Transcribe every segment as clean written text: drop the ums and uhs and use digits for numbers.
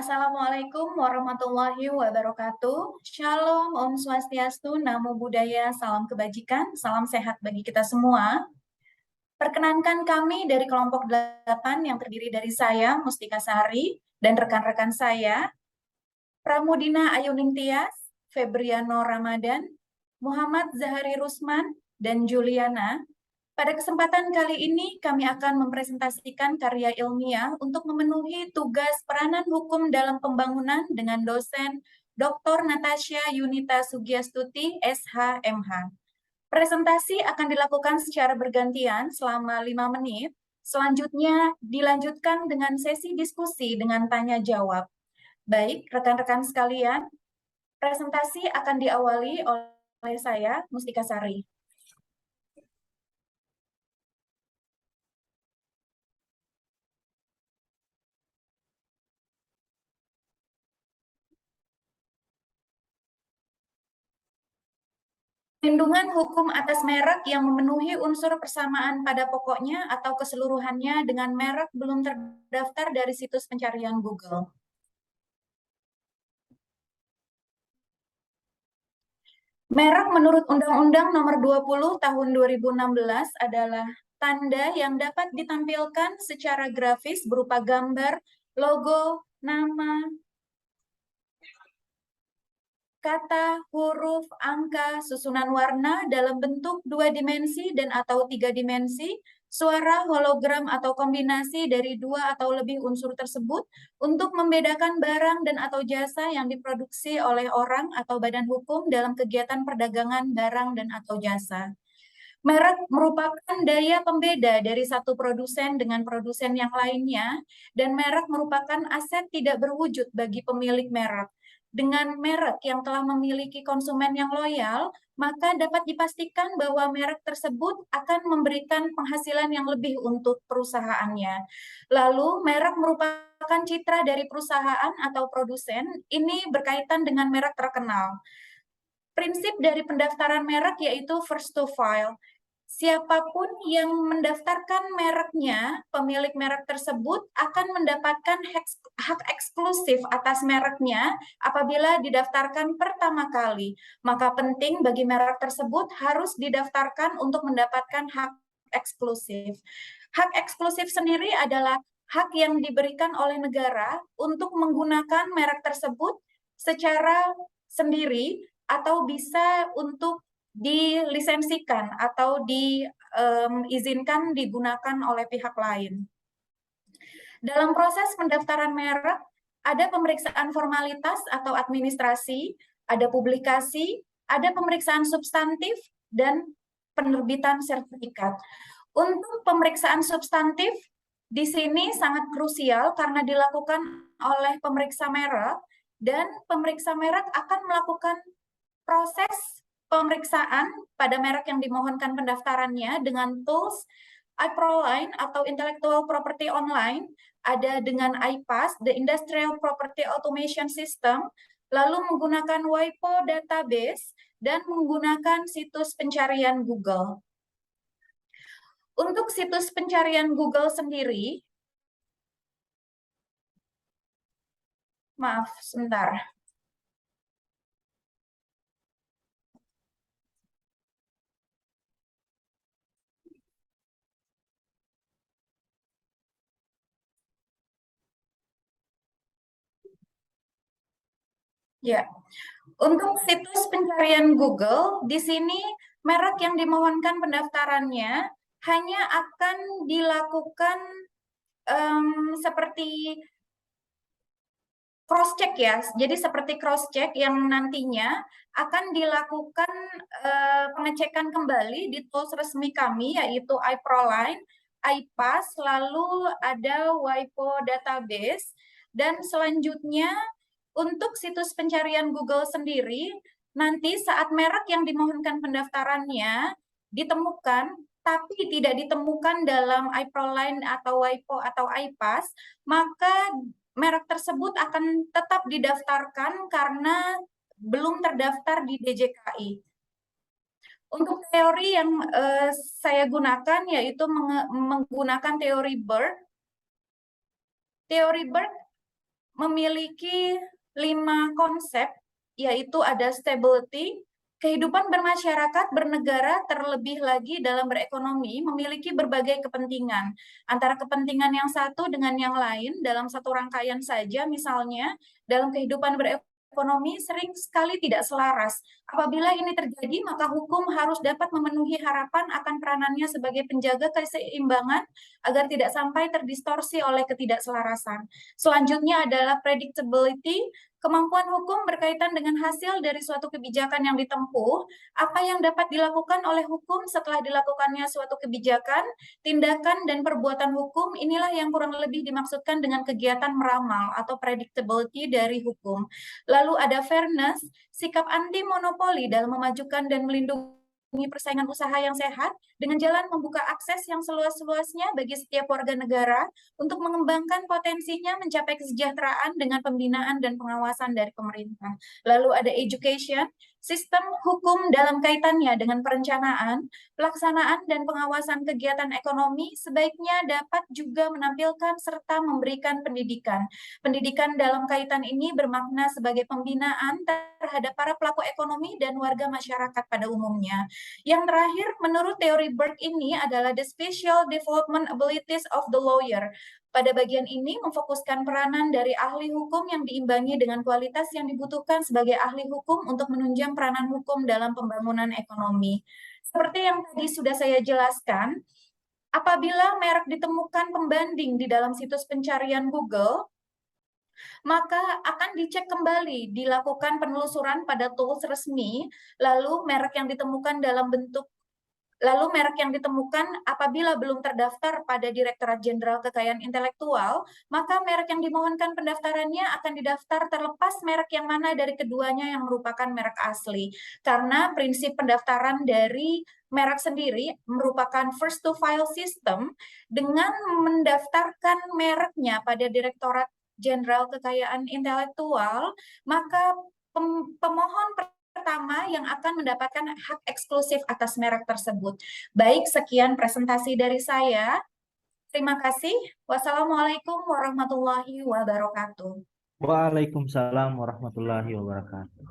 Assalamualaikum warahmatullahi wabarakatuh. Shalom, Om Swastiastu, Namo Buddhaya, salam kebajikan, salam sehat bagi kita semua. Perkenankan kami dari kelompok 8 yang terdiri dari saya, Mustika Sari, dan rekan-rekan saya, Pramudina Ayuning Tias, Febriano Ramadan, Muhammad Zahari Rusman, dan Juliana. Pada kesempatan kali ini, kami akan mempresentasikan karya ilmiah untuk memenuhi tugas peranan hukum dalam pembangunan dengan dosen Dr. Natasha Yunita Sugiastuti, SH.MH. Presentasi akan dilakukan secara bergantian selama 5 menit. Selanjutnya dilanjutkan dengan sesi diskusi dengan tanya-jawab. Baik, rekan-rekan sekalian, presentasi akan diawali oleh saya, Mustika Sari. Perlindungan hukum atas merek yang memenuhi unsur persamaan pada pokoknya atau keseluruhannya dengan merek belum terdaftar dari situs pencarian Google. Merek menurut Undang-Undang Nomor 20 Tahun 2016 adalah tanda yang dapat ditampilkan secara grafis berupa gambar, logo, nama, kata, huruf, angka, susunan warna dalam bentuk 2 dimensi dan atau 3 dimensi, suara, hologram, atau kombinasi dari 2 atau lebih unsur tersebut untuk membedakan barang dan atau jasa yang diproduksi oleh orang atau badan hukum dalam kegiatan perdagangan barang dan atau jasa. Merek merupakan daya pembeda dari satu produsen dengan produsen yang lainnya, dan merek merupakan aset tidak berwujud bagi pemilik merek. Dengan merek yang telah memiliki konsumen yang loyal, maka dapat dipastikan bahwa merek tersebut akan memberikan penghasilan yang lebih untuk perusahaannya. Lalu, merek merupakan citra dari perusahaan atau produsen, ini berkaitan dengan merek terkenal. Prinsip dari pendaftaran merek yaitu first to file. Siapapun yang mendaftarkan mereknya, pemilik merek tersebut akan mendapatkan hak eksklusif atas mereknya apabila didaftarkan pertama kali. Maka penting bagi merek tersebut harus didaftarkan untuk mendapatkan hak eksklusif. Hak eksklusif sendiri adalah hak yang diberikan oleh negara untuk menggunakan merek tersebut secara sendiri atau bisa untuk dilisensikan atau diizinkan digunakan oleh pihak lain. Dalam proses pendaftaran merek, ada pemeriksaan formalitas atau administrasi, ada publikasi, ada pemeriksaan substantif, dan penerbitan sertifikat. Untuk pemeriksaan substantif, di sini sangat krusial karena dilakukan oleh pemeriksa merek, dan pemeriksa merek akan melakukan proses pemeriksaan pada merek yang dimohonkan pendaftarannya dengan tools iProline atau Intellectual Property Online, ada dengan iPass, the Industrial Property Automation System, lalu menggunakan WIPO database, dan menggunakan situs pencarian Google. Untuk situs pencarian Google sendiri, maaf, sebentar. Ya, untuk situs pencarian Google, di sini merek yang dimohonkan pendaftarannya hanya akan dilakukan seperti cross-check ya. Jadi seperti cross-check yang nantinya akan dilakukan pengecekan kembali di tools resmi kami, yaitu iProline, iPass, lalu ada WIPO database, dan selanjutnya untuk situs pencarian Google sendiri, nanti saat merek yang dimohonkan pendaftarannya ditemukan, tapi tidak ditemukan dalam iProline atau WIPO atau iPass, maka merek tersebut akan tetap didaftarkan karena belum terdaftar di DJKI. Untuk teori yang saya gunakan yaitu menggunakan teori BERT. Teori BERT memiliki 5 konsep, yaitu ada stability, kehidupan bermasyarakat, bernegara, terlebih lagi dalam berekonomi, memiliki berbagai kepentingan. Antara kepentingan yang satu dengan yang lain dalam satu rangkaian saja, misalnya dalam kehidupan berekonomi sering sekali tidak selaras. Apabila ini terjadi, maka hukum harus dapat memenuhi harapan akan peranannya sebagai penjaga keseimbangan agar tidak sampai terdistorsi oleh ketidakselarasan. Selanjutnya adalah predictability. Kemampuan hukum berkaitan dengan hasil dari suatu kebijakan yang ditempuh, apa yang dapat dilakukan oleh hukum setelah dilakukannya suatu kebijakan, tindakan, dan perbuatan hukum, inilah yang kurang lebih dimaksudkan dengan kegiatan meramal atau predictability dari hukum. Lalu ada fairness, sikap anti monopoli dalam memajukan dan melindungi persaingan usaha yang sehat dengan jalan membuka akses yang seluas-luasnya bagi setiap warga negara untuk mengembangkan potensinya mencapai kesejahteraan dengan pembinaan dan pengawasan dari pemerintah. Lalu ada education, sistem hukum dalam kaitannya dengan perencanaan, pelaksanaan, dan pengawasan kegiatan ekonomi sebaiknya dapat juga menampilkan serta memberikan pendidikan. Pendidikan dalam kaitan ini bermakna sebagai pembinaan terhadap para pelaku ekonomi dan warga masyarakat pada umumnya. Yang terakhir, menurut teori Burke ini adalah the special development abilities of the lawyer. Pada bagian ini memfokuskan peranan dari ahli hukum yang diimbangi dengan kualitas yang dibutuhkan sebagai ahli hukum untuk menunjang peranan hukum dalam pembangunan ekonomi. Seperti yang tadi sudah saya jelaskan, apabila merek ditemukan pembanding di dalam situs pencarian Google, maka akan dicek kembali, dilakukan penelusuran pada tools resmi, lalu merek yang ditemukan apabila belum terdaftar pada Direktorat Jenderal Kekayaan Intelektual, maka merek yang dimohonkan pendaftarannya akan didaftar terlepas merek yang mana dari keduanya yang merupakan merek asli. Karena prinsip pendaftaran dari merek sendiri merupakan first to file system, dengan mendaftarkan mereknya pada Direktorat Jenderal Kekayaan Intelektual, maka pemohon pertama yang akan mendapatkan hak eksklusif atas merek tersebut. Baik, sekian presentasi dari saya. Terima kasih. Wassalamualaikum warahmatullahi wabarakatuh. Waalaikumsalam warahmatullahi wabarakatuh.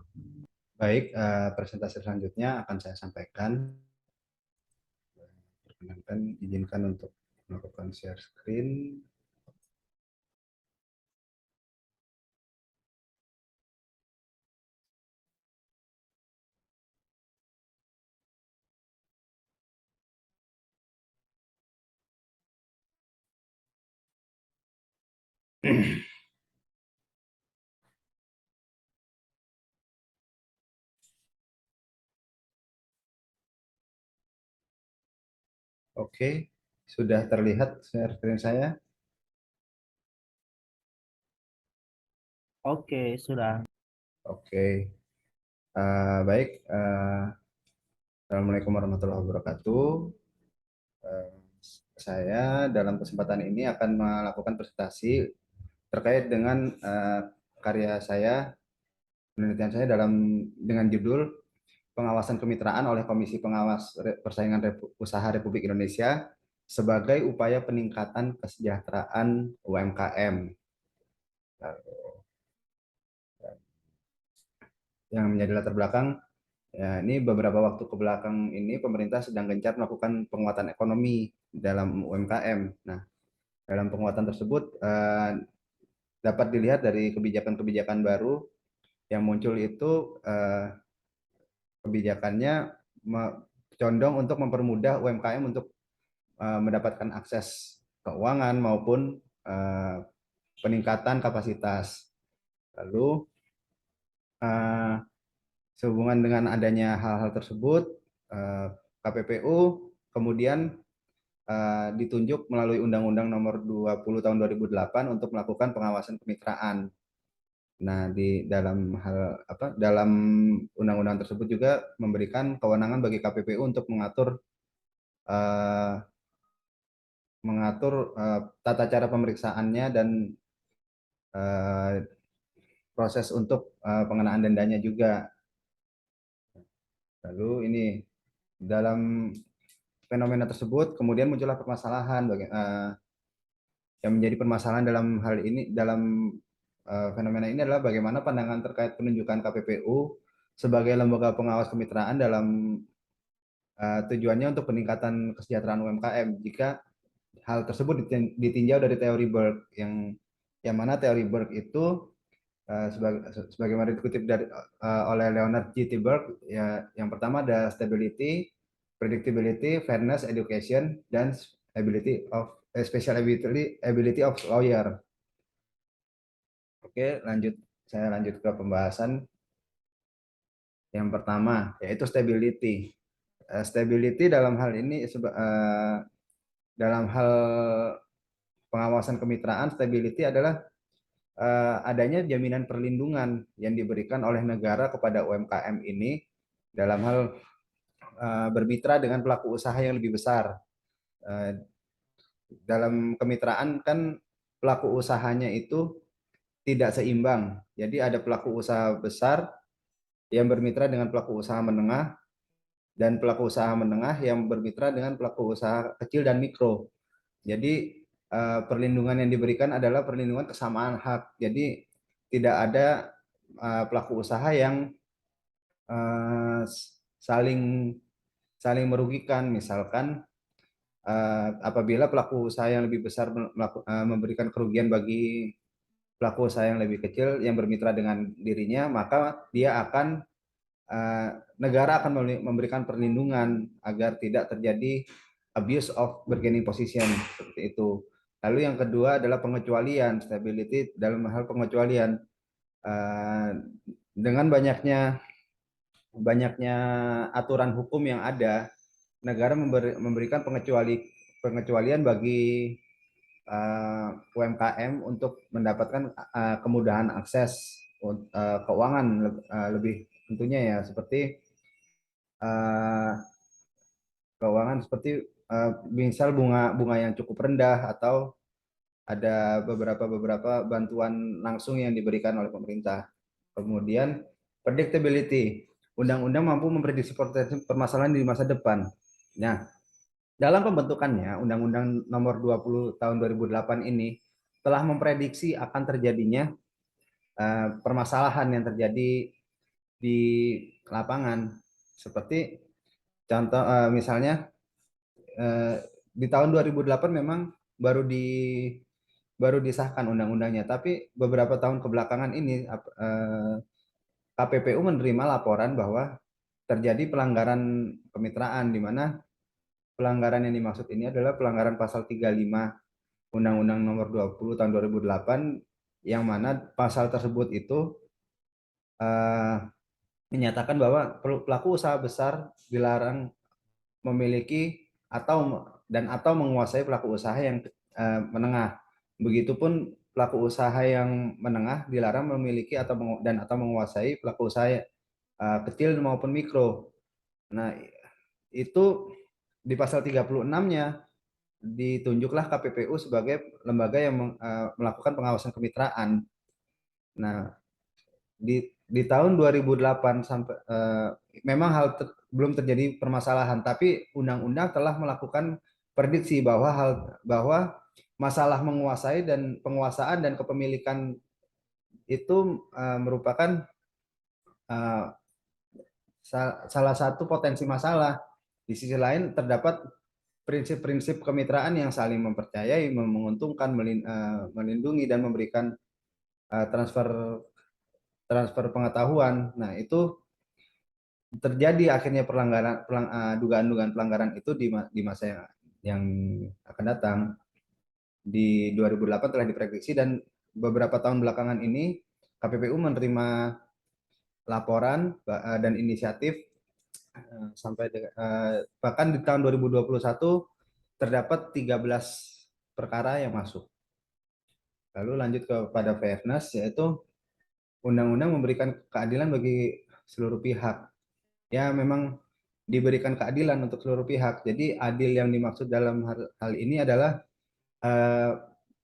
Baik, presentasi selanjutnya akan saya sampaikan. Perkenankan, izinkan untuk melakukan share screen. Oke, sudah terlihat share screen saya? Oke, sudah. Oke, baik. Assalamualaikum warahmatullahi wabarakatuh. Saya dalam kesempatan ini akan melakukan presentasi terkait dengan karya saya, penelitian saya dengan judul Pengawasan Kemitraan oleh Komisi Pengawas Persaingan Usaha Republik Indonesia sebagai upaya peningkatan kesejahteraan UMKM. Yang menjadi latar belakang, ya, ini beberapa waktu ke belakang ini pemerintah sedang gencar melakukan penguatan ekonomi dalam UMKM. Nah, dalam penguatan tersebut dapat dilihat dari kebijakan-kebijakan baru yang muncul itu, kebijakannya condong untuk mempermudah UMKM untuk mendapatkan akses keuangan maupun peningkatan kapasitas. Lalu sehubungan dengan adanya hal-hal tersebut, KPPU kemudian ditunjuk melalui Undang-Undang Nomor 20 Tahun 2008 untuk melakukan pengawasan kemitraan. Nah, di dalam dalam undang-undang tersebut juga memberikan kewenangan bagi KPPU untuk mengatur tata cara pemeriksaannya dan proses untuk pengenaan dendanya juga. Lalu ini dalam fenomena tersebut kemudian muncullah permasalahan yang menjadi permasalahan dalam hal ini, dalam fenomena ini adalah bagaimana pandangan terkait penunjukan KPPU sebagai lembaga pengawas kemitraan dalam tujuannya untuk peningkatan kesejahteraan UMKM. Jika hal tersebut ditinjau dari teori Burke, yang mana teori Burke itu sebagaimana dikutip oleh Leonard G. T. Burke, ya, yang pertama ada stability, predictability, fairness, education, dan special ability of lawyer. Oke, saya lanjut ke pembahasan yang pertama, yaitu stability. Stability dalam hal ini dalam hal pengawasan kemitraan, stability adalah adanya jaminan perlindungan yang diberikan oleh negara kepada UMKM ini dalam hal bermitra dengan pelaku usaha yang lebih besar. Dalam kemitraan kan pelaku usahanya itu tidak seimbang. Jadi ada pelaku usaha besar yang bermitra dengan pelaku usaha menengah, dan pelaku usaha menengah yang bermitra dengan pelaku usaha kecil dan mikro. Jadi perlindungan yang diberikan adalah perlindungan kesamaan hak. Jadi tidak ada pelaku usaha yang saling merugikan. Misalkan apabila pelaku usaha yang lebih besar memberikan kerugian bagi pelaku usaha yang lebih kecil yang bermitra dengan dirinya, maka negara akan memberikan perlindungan agar tidak terjadi abuse of bargaining position, seperti itu. Lalu yang kedua adalah pengecualian, stability dalam hal pengecualian. Dengan banyaknya aturan hukum yang ada, negara memberikan pengecualian bagi UMKM untuk mendapatkan kemudahan akses keuangan lebih tentunya, ya, seperti keuangan seperti misal bunga yang cukup rendah, atau ada beberapa bantuan langsung yang diberikan oleh pemerintah. Kemudian predictability, undang-undang mampu memprediksi potensi permasalahan di masa depan. Nah, dalam pembentukannya, Undang-Undang Nomor 20 Tahun 2008 ini telah memprediksi akan terjadinya permasalahan yang terjadi di lapangan. Seperti contoh misalnya di tahun 2008 memang baru disahkan undang-undangnya, tapi beberapa tahun kebelakangan ini KPPU menerima laporan bahwa terjadi pelanggaran kemitraan, di mana pelanggaran yang dimaksud ini adalah pelanggaran pasal 35 Undang-Undang Nomor 20 Tahun 2008, yang mana pasal tersebut itu menyatakan bahwa pelaku usaha besar dilarang memiliki atau menguasai pelaku usaha yang menengah. Begitupun pelaku usaha yang menengah dilarang memiliki atau menguasai pelaku usaha kecil maupun mikro. Nah, itu di pasal 36-nya ditunjuklah KPPU sebagai lembaga yang melakukan pengawasan kemitraan. Nah, di tahun 2008 sampai memang belum terjadi permasalahan, tapi undang-undang telah melakukan prediksi bahwa masalah menguasai dan penguasaan dan kepemilikan itu merupakan salah satu potensi masalah. Di sisi lain terdapat prinsip-prinsip kemitraan yang saling mempercayai, menguntungkan, melindungi, dan memberikan transfer pengetahuan. Nah, itu terjadi akhirnya dugaan-dugaan pelanggaran itu di masa yang akan datang. Di 2008 telah diprediksi, dan beberapa tahun belakangan ini KPPU menerima laporan dan inisiatif sampai bahkan di tahun 2021 terdapat 13 perkara yang masuk. Lalu lanjut kepada fairness, yaitu undang-undang memberikan keadilan bagi seluruh pihak. Ya, memang diberikan keadilan untuk seluruh pihak. Jadi adil yang dimaksud dalam hal ini adalah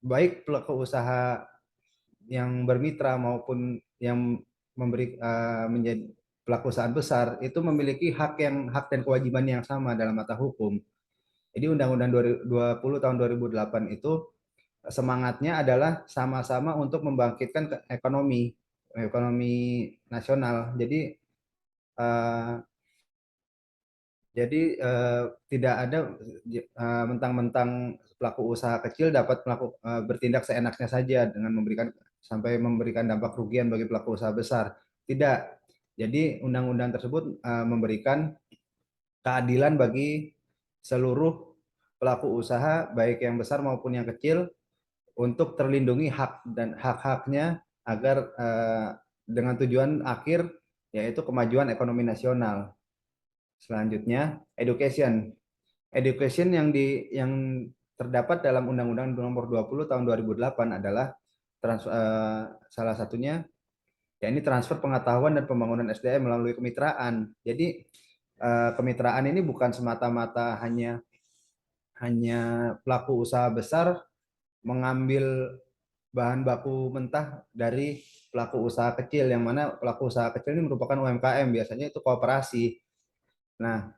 baik pelaku usaha yang bermitra maupun yang menjadi pelaku usaha besar itu memiliki hak dan kewajiban yang sama dalam mata hukum. Jadi Undang-Undang 20 tahun 2008 itu semangatnya adalah sama-sama untuk membangkitkan ekonomi nasional. Eh, jadi tidak ada mentang-mentang pelaku usaha kecil dapat bertindak seenaknya saja dengan memberikan dampak kerugian bagi pelaku usaha besar. Tidak. Jadi undang-undang tersebut memberikan keadilan bagi seluruh pelaku usaha baik yang besar maupun yang kecil untuk terlindungi hak dan hak-haknya agar dengan tujuan akhir yaitu kemajuan ekonomi nasional. Selanjutnya, education. Education yang terdapat dalam Undang-Undang Nomor 20 Tahun 2008 adalah salah satunya yakni transfer pengetahuan dan pembangunan SDM melalui kemitraan. Jadi kemitraan ini bukan semata-mata hanya pelaku usaha besar mengambil bahan baku mentah dari pelaku usaha kecil, yang mana pelaku usaha kecil ini merupakan UMKM, biasanya itu koperasi. Nah,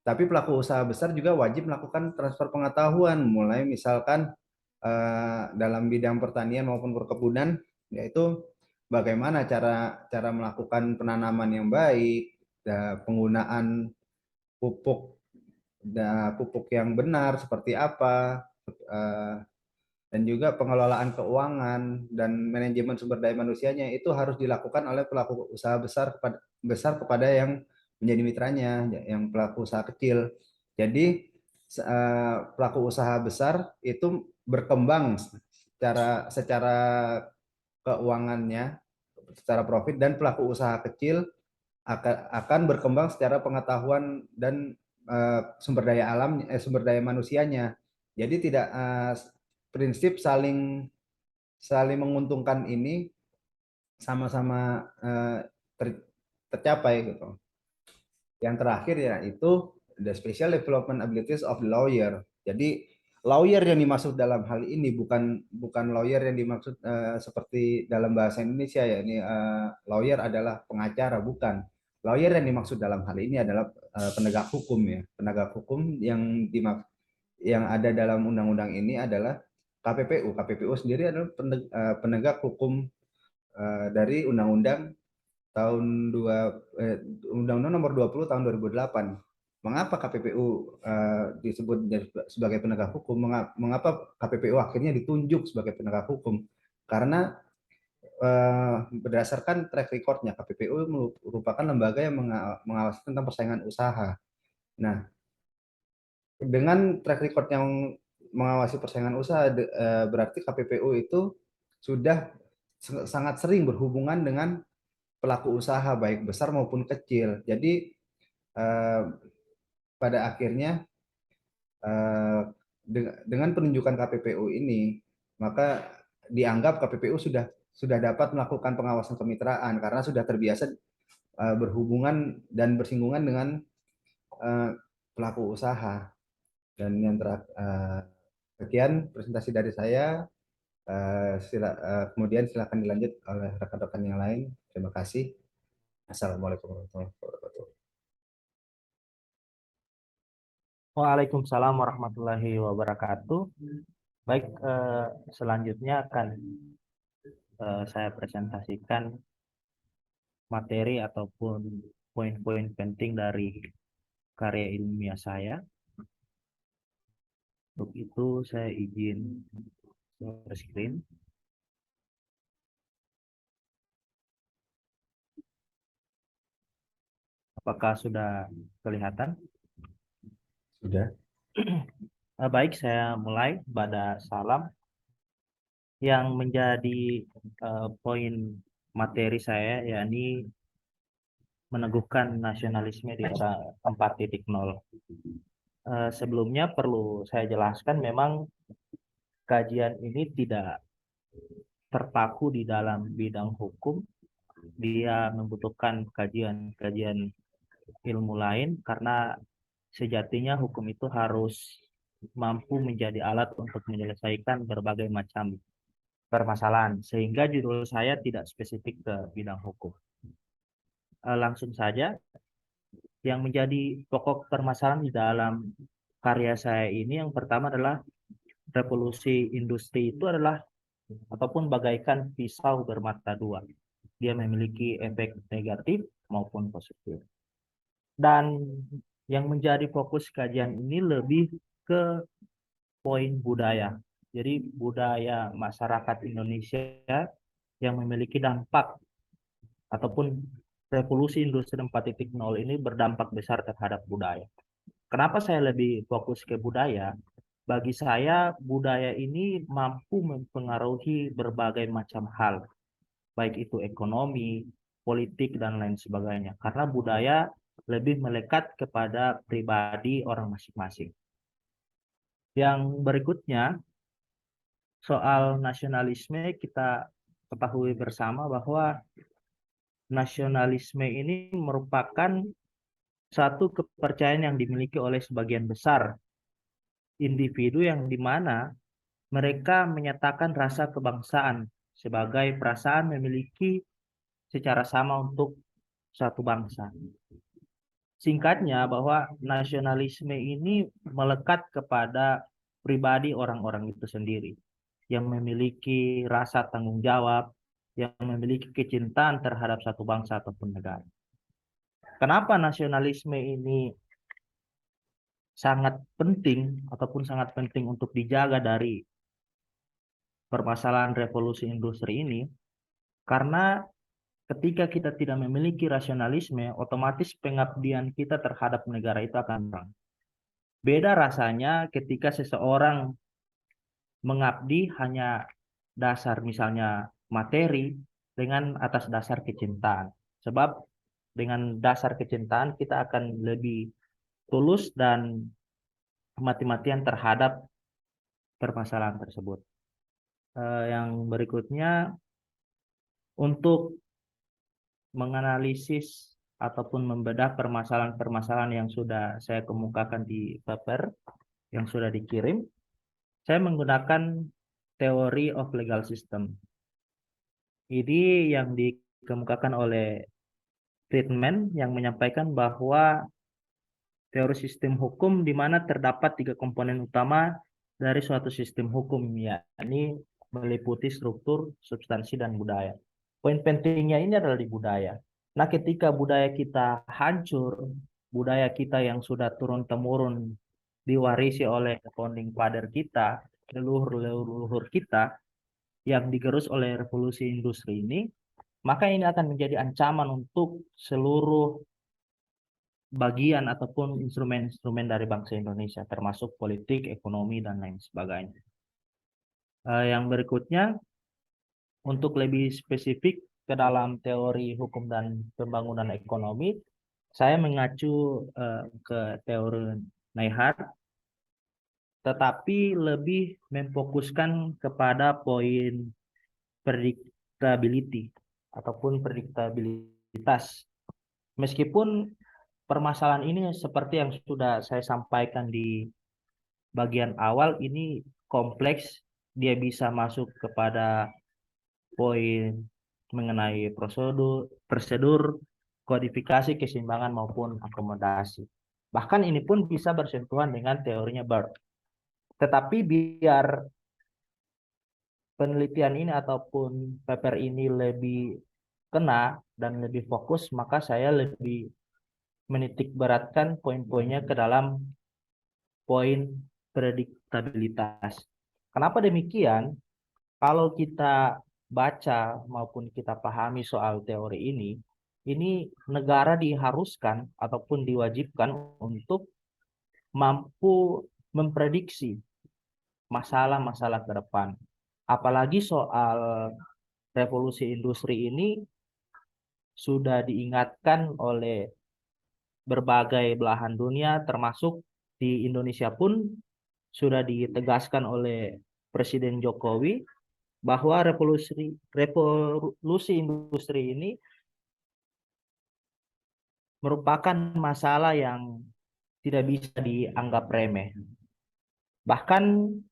tapi pelaku usaha besar juga wajib melakukan transfer pengetahuan, mulai misalkan dalam bidang pertanian maupun perkebunan, yaitu bagaimana cara melakukan penanaman yang baik, penggunaan pupuk yang benar seperti apa, dan juga pengelolaan keuangan dan manajemen sumber daya manusianya itu harus dilakukan oleh pelaku usaha besar kepada yang menjadi mitranya, yang pelaku usaha kecil. Jadi pelaku usaha besar itu berkembang secara keuangannya, secara profit, dan pelaku usaha kecil akan berkembang secara pengetahuan dan sumber daya manusianya. Jadi tidak prinsip saling menguntungkan ini sama-sama tercapai gitu. Yang terakhir yaitu the special development abilities of the lawyer. Jadi lawyer yang dimaksud dalam hal ini bukan lawyer yang dimaksud seperti dalam bahasa Indonesia ya, ini lawyer adalah pengacara, bukan. Lawyer yang dimaksud dalam hal ini adalah penegak hukum ya. Penegak hukum yang ada dalam undang-undang ini adalah KPPU. KPPU sendiri adalah penegak hukum dari Undang-Undang Undang-Undang Nomor 20 Tahun 2008. Mengapa KPPU disebut sebagai penegak hukum? Mengapa KPPU akhirnya ditunjuk sebagai penegak hukum? Karena berdasarkan track recordnya, KPPU merupakan lembaga yang mengawasi tentang persaingan usaha. Nah, dengan track record yang mengawasi persaingan usaha, berarti KPPU itu sudah sangat sering berhubungan dengan pelaku usaha baik besar maupun kecil. Jadi pada akhirnya dengan penunjukan KPPU ini, maka dianggap KPPU sudah dapat melakukan pengawasan kemitraan karena sudah terbiasa berhubungan dan bersinggungan dengan pelaku usaha. Dan yang sekian presentasi dari saya. Kemudian silakan dilanjut oleh rekan-rekan yang lain. Terima kasih. Assalamualaikum warahmatullahi wabarakatuh. Waalaikumsalam warahmatullahi wabarakatuh. Baik, selanjutnya akan saya presentasikan materi ataupun poin-poin penting dari karya ilmiah saya. Untuk itu saya izin share screen. Apakah sudah kelihatan? Sudah. Baik, saya mulai. Pada salam. Yang menjadi poin materi saya yakni meneguhkan nasionalisme di era 4.0. Sebelumnya perlu saya jelaskan memang kajian ini tidak terpaku di dalam bidang hukum. Dia membutuhkan kajian-kajian ilmu lain karena sejatinya hukum itu harus mampu menjadi alat untuk menyelesaikan berbagai macam permasalahan, sehingga judul saya tidak spesifik ke bidang hukum. Langsung saja, yang menjadi pokok permasalahan di dalam karya saya ini yang pertama adalah revolusi industri itu adalah ataupun bagaikan pisau bermata dua. Dia memiliki efek negatif maupun positif. Dan yang menjadi fokus kajian ini lebih ke poin budaya. Jadi budaya masyarakat Indonesia yang memiliki dampak ataupun revolusi industri 4.0 ini berdampak besar terhadap budaya. Kenapa saya lebih fokus ke budaya? Bagi saya, budaya ini mampu mempengaruhi berbagai macam hal, baik itu ekonomi, politik, dan lain sebagainya. Karena budaya lebih melekat kepada pribadi orang masing-masing. Yang berikutnya, soal nasionalisme, kita ketahui bersama bahwa nasionalisme ini merupakan satu kepercayaan yang dimiliki oleh sebagian besar individu yang dimana mereka menyatakan rasa kebangsaan sebagai perasaan memiliki secara sama untuk satu bangsa. Singkatnya bahwa nasionalisme ini melekat kepada pribadi orang-orang itu sendiri yang memiliki rasa tanggung jawab, yang memiliki kecintaan terhadap satu bangsa ataupun negara. Kenapa nasionalisme ini sangat penting ataupun sangat penting untuk dijaga dari permasalahan revolusi industri ini? Karena ketika kita tidak memiliki rasionalisme, otomatis pengabdian kita terhadap negara itu akan kurang. Beda rasanya ketika seseorang mengabdi hanya dasar misalnya materi dengan atas dasar kecintaan. Sebab dengan dasar kecintaan kita akan lebih tulus dan mati-matian terhadap permasalahan tersebut. Yang berikutnya, untuk menganalisis ataupun membedah permasalahan-permasalahan yang sudah saya kemukakan di paper yang sudah dikirim, saya menggunakan teori of legal system. Ini yang dikemukakan oleh Friedman yang menyampaikan bahwa teori sistem hukum di mana terdapat 3 komponen utama dari suatu sistem hukum, yakni meliputi struktur, substansi, dan budaya. Poin pentingnya ini adalah di budaya. Nah, ketika budaya kita hancur, budaya kita yang sudah turun-temurun diwarisi oleh founding father kita, leluhur-leluhur kita, yang digerus oleh revolusi industri ini, maka ini akan menjadi ancaman untuk seluruh bagian ataupun instrumen-instrumen dari bangsa Indonesia, termasuk politik, ekonomi, dan lain sebagainya. Yang berikutnya, untuk lebih spesifik ke dalam teori hukum dan pembangunan ekonomi, saya mengacu ke teori Neihart, tetapi lebih memfokuskan kepada poin predictability ataupun prediktabilitas. Meskipun permasalahan ini seperti yang sudah saya sampaikan di bagian awal, ini kompleks, dia bisa masuk kepada poin mengenai prosedur, kodifikasi, keseimbangan maupun akomodasi. Bahkan ini pun bisa bersentuhan dengan teorinya Barth. Tetapi biar penelitian ini ataupun paper ini lebih kena dan lebih fokus, maka saya lebih menitik beratkan poin-poinnya ke dalam poin prediktabilitas. Kenapa demikian? Kalau kita baca maupun kita pahami soal teori ini negara diharuskan ataupun diwajibkan untuk mampu memprediksi masalah-masalah ke depan. Apalagi soal revolusi industri ini sudah diingatkan oleh berbagai belahan dunia, termasuk di Indonesia pun sudah ditegaskan oleh Presiden Jokowi bahwa revolusi industri ini merupakan masalah yang tidak bisa dianggap remeh. Bahkan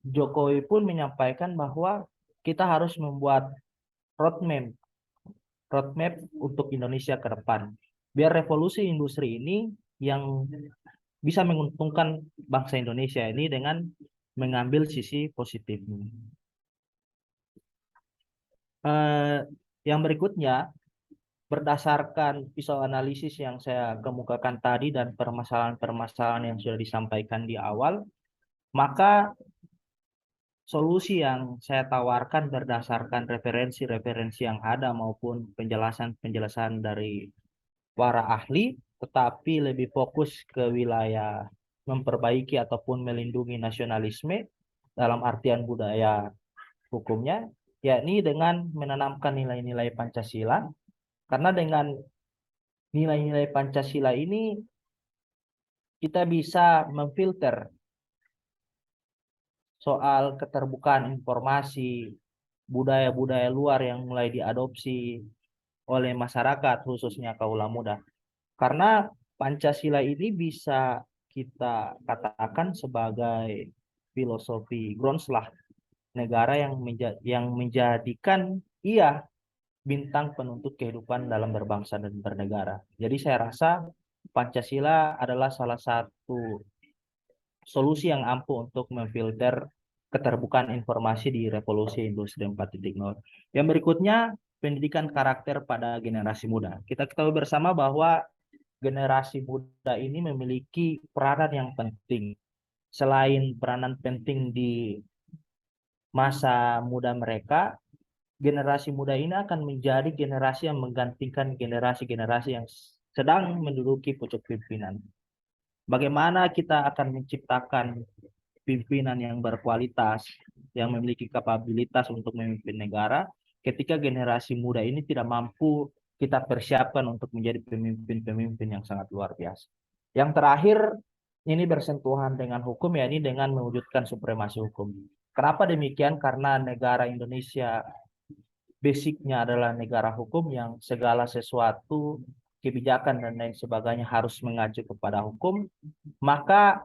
Jokowi pun menyampaikan bahwa kita harus membuat roadmap untuk Indonesia ke depan. Biar revolusi industri ini yang bisa menguntungkan bangsa Indonesia ini dengan mengambil sisi positifnya. Eh, yang berikutnya, berdasarkan pisau analisis yang saya kemukakan tadi dan permasalahan-permasalahan yang sudah disampaikan di awal, maka solusi yang saya tawarkan berdasarkan referensi-referensi yang ada maupun penjelasan-penjelasan dari para ahli, tetapi lebih fokus ke wilayah memperbaiki ataupun melindungi nasionalisme dalam artian budaya hukumnya, yakni dengan menanamkan nilai-nilai Pancasila. Karena dengan nilai-nilai Pancasila ini kita bisa memfilter soal keterbukaan informasi, budaya-budaya luar yang mulai diadopsi oleh masyarakat, khususnya kaula muda. Karena Pancasila ini bisa kita katakan sebagai filosofi Groundslah negara yang menjadikan ia bintang penuntut kehidupan dalam berbangsa dan bernegara. Jadi saya rasa Pancasila adalah salah satu solusi yang ampuh untuk memfilter keterbukaan informasi di revolusi industri 4.0. Yang berikutnya, pendidikan karakter pada generasi muda. Kita ketahui bersama bahwa generasi muda ini memiliki peranan yang penting. Selain peranan penting di masa muda mereka, generasi muda ini akan menjadi generasi yang menggantikan generasi-generasi yang sedang menduduki pucuk pimpinan. Bagaimana kita akan menciptakan pimpinan yang berkualitas, yang memiliki kapabilitas untuk memimpin negara, ketika generasi muda ini tidak mampu kita persiapkan untuk menjadi pemimpin-pemimpin yang sangat luar biasa. Yang terakhir, ini bersentuhan dengan hukum, yakni dengan mewujudkan supremasi hukum. Kenapa demikian? Karena negara Indonesia basicnya adalah negara hukum yang segala sesuatu, kebijakan dan lain sebagainya harus mengacu kepada hukum, maka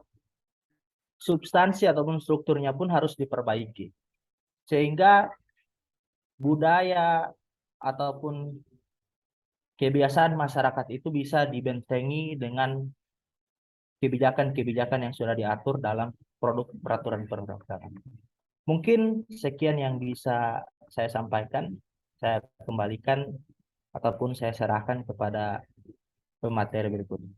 substansi ataupun strukturnya pun harus diperbaiki. Sehingga budaya ataupun kebiasaan masyarakat itu bisa dibentengi dengan kebijakan-kebijakan yang sudah diatur dalam produk peraturan perundang-undangan. Mungkin sekian yang bisa saya sampaikan. Saya kembalikan ataupun saya serahkan kepada pemateri berikutnya.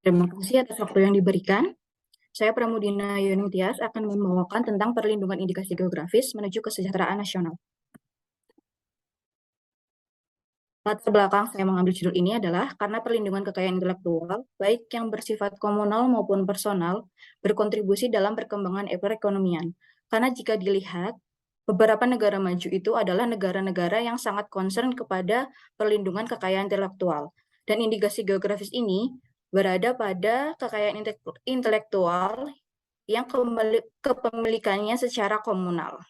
Terima kasih atas waktu yang diberikan. Saya Pramudina Yuning Tias akan membawakan tentang perlindungan indikasi geografis menuju kesejahteraan nasional. Latar belakang saya mengambil judul ini adalah karena perlindungan kekayaan intelektual, baik yang bersifat komunal maupun personal, berkontribusi dalam perkembangan perekonomian. Karena jika dilihat, beberapa negara maju itu adalah negara-negara yang sangat concern kepada perlindungan kekayaan intelektual. Dan indikasi geografis ini berada pada kekayaan intelektual yang kepemilikannya secara komunal.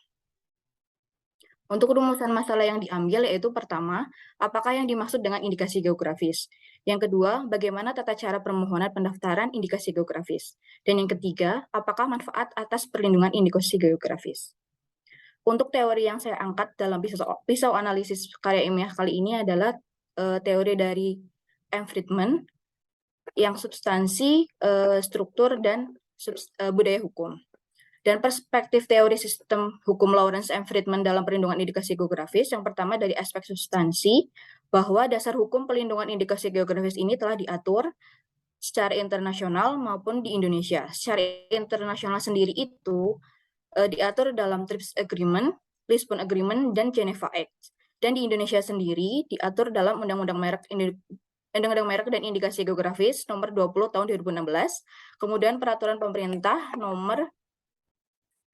Untuk rumusan masalah yang diambil yaitu pertama, apakah yang dimaksud dengan indikasi geografis? Yang kedua, bagaimana tata cara permohonan pendaftaran indikasi geografis? Dan yang ketiga, apakah manfaat atas perlindungan indikasi geografis? Untuk teori yang saya angkat dalam pisau analisis karya ilmiah kali ini adalah teori dari M. Friedman yang substansi, struktur, dan budaya hukum. Dan perspektif teori sistem hukum Lawrence M. Friedman dalam perlindungan indikasi geografis, yang pertama dari aspek substansi, bahwa dasar hukum perlindungan indikasi geografis ini telah diatur secara internasional maupun di Indonesia. Secara internasional sendiri itu diatur dalam TRIPS Agreement, Lisbon Agreement, dan Geneva Act. Dan di Indonesia sendiri diatur dalam Undang-Undang Merek dan Indikasi Geografis nomor 20 tahun 2016, kemudian Peraturan Pemerintah nomor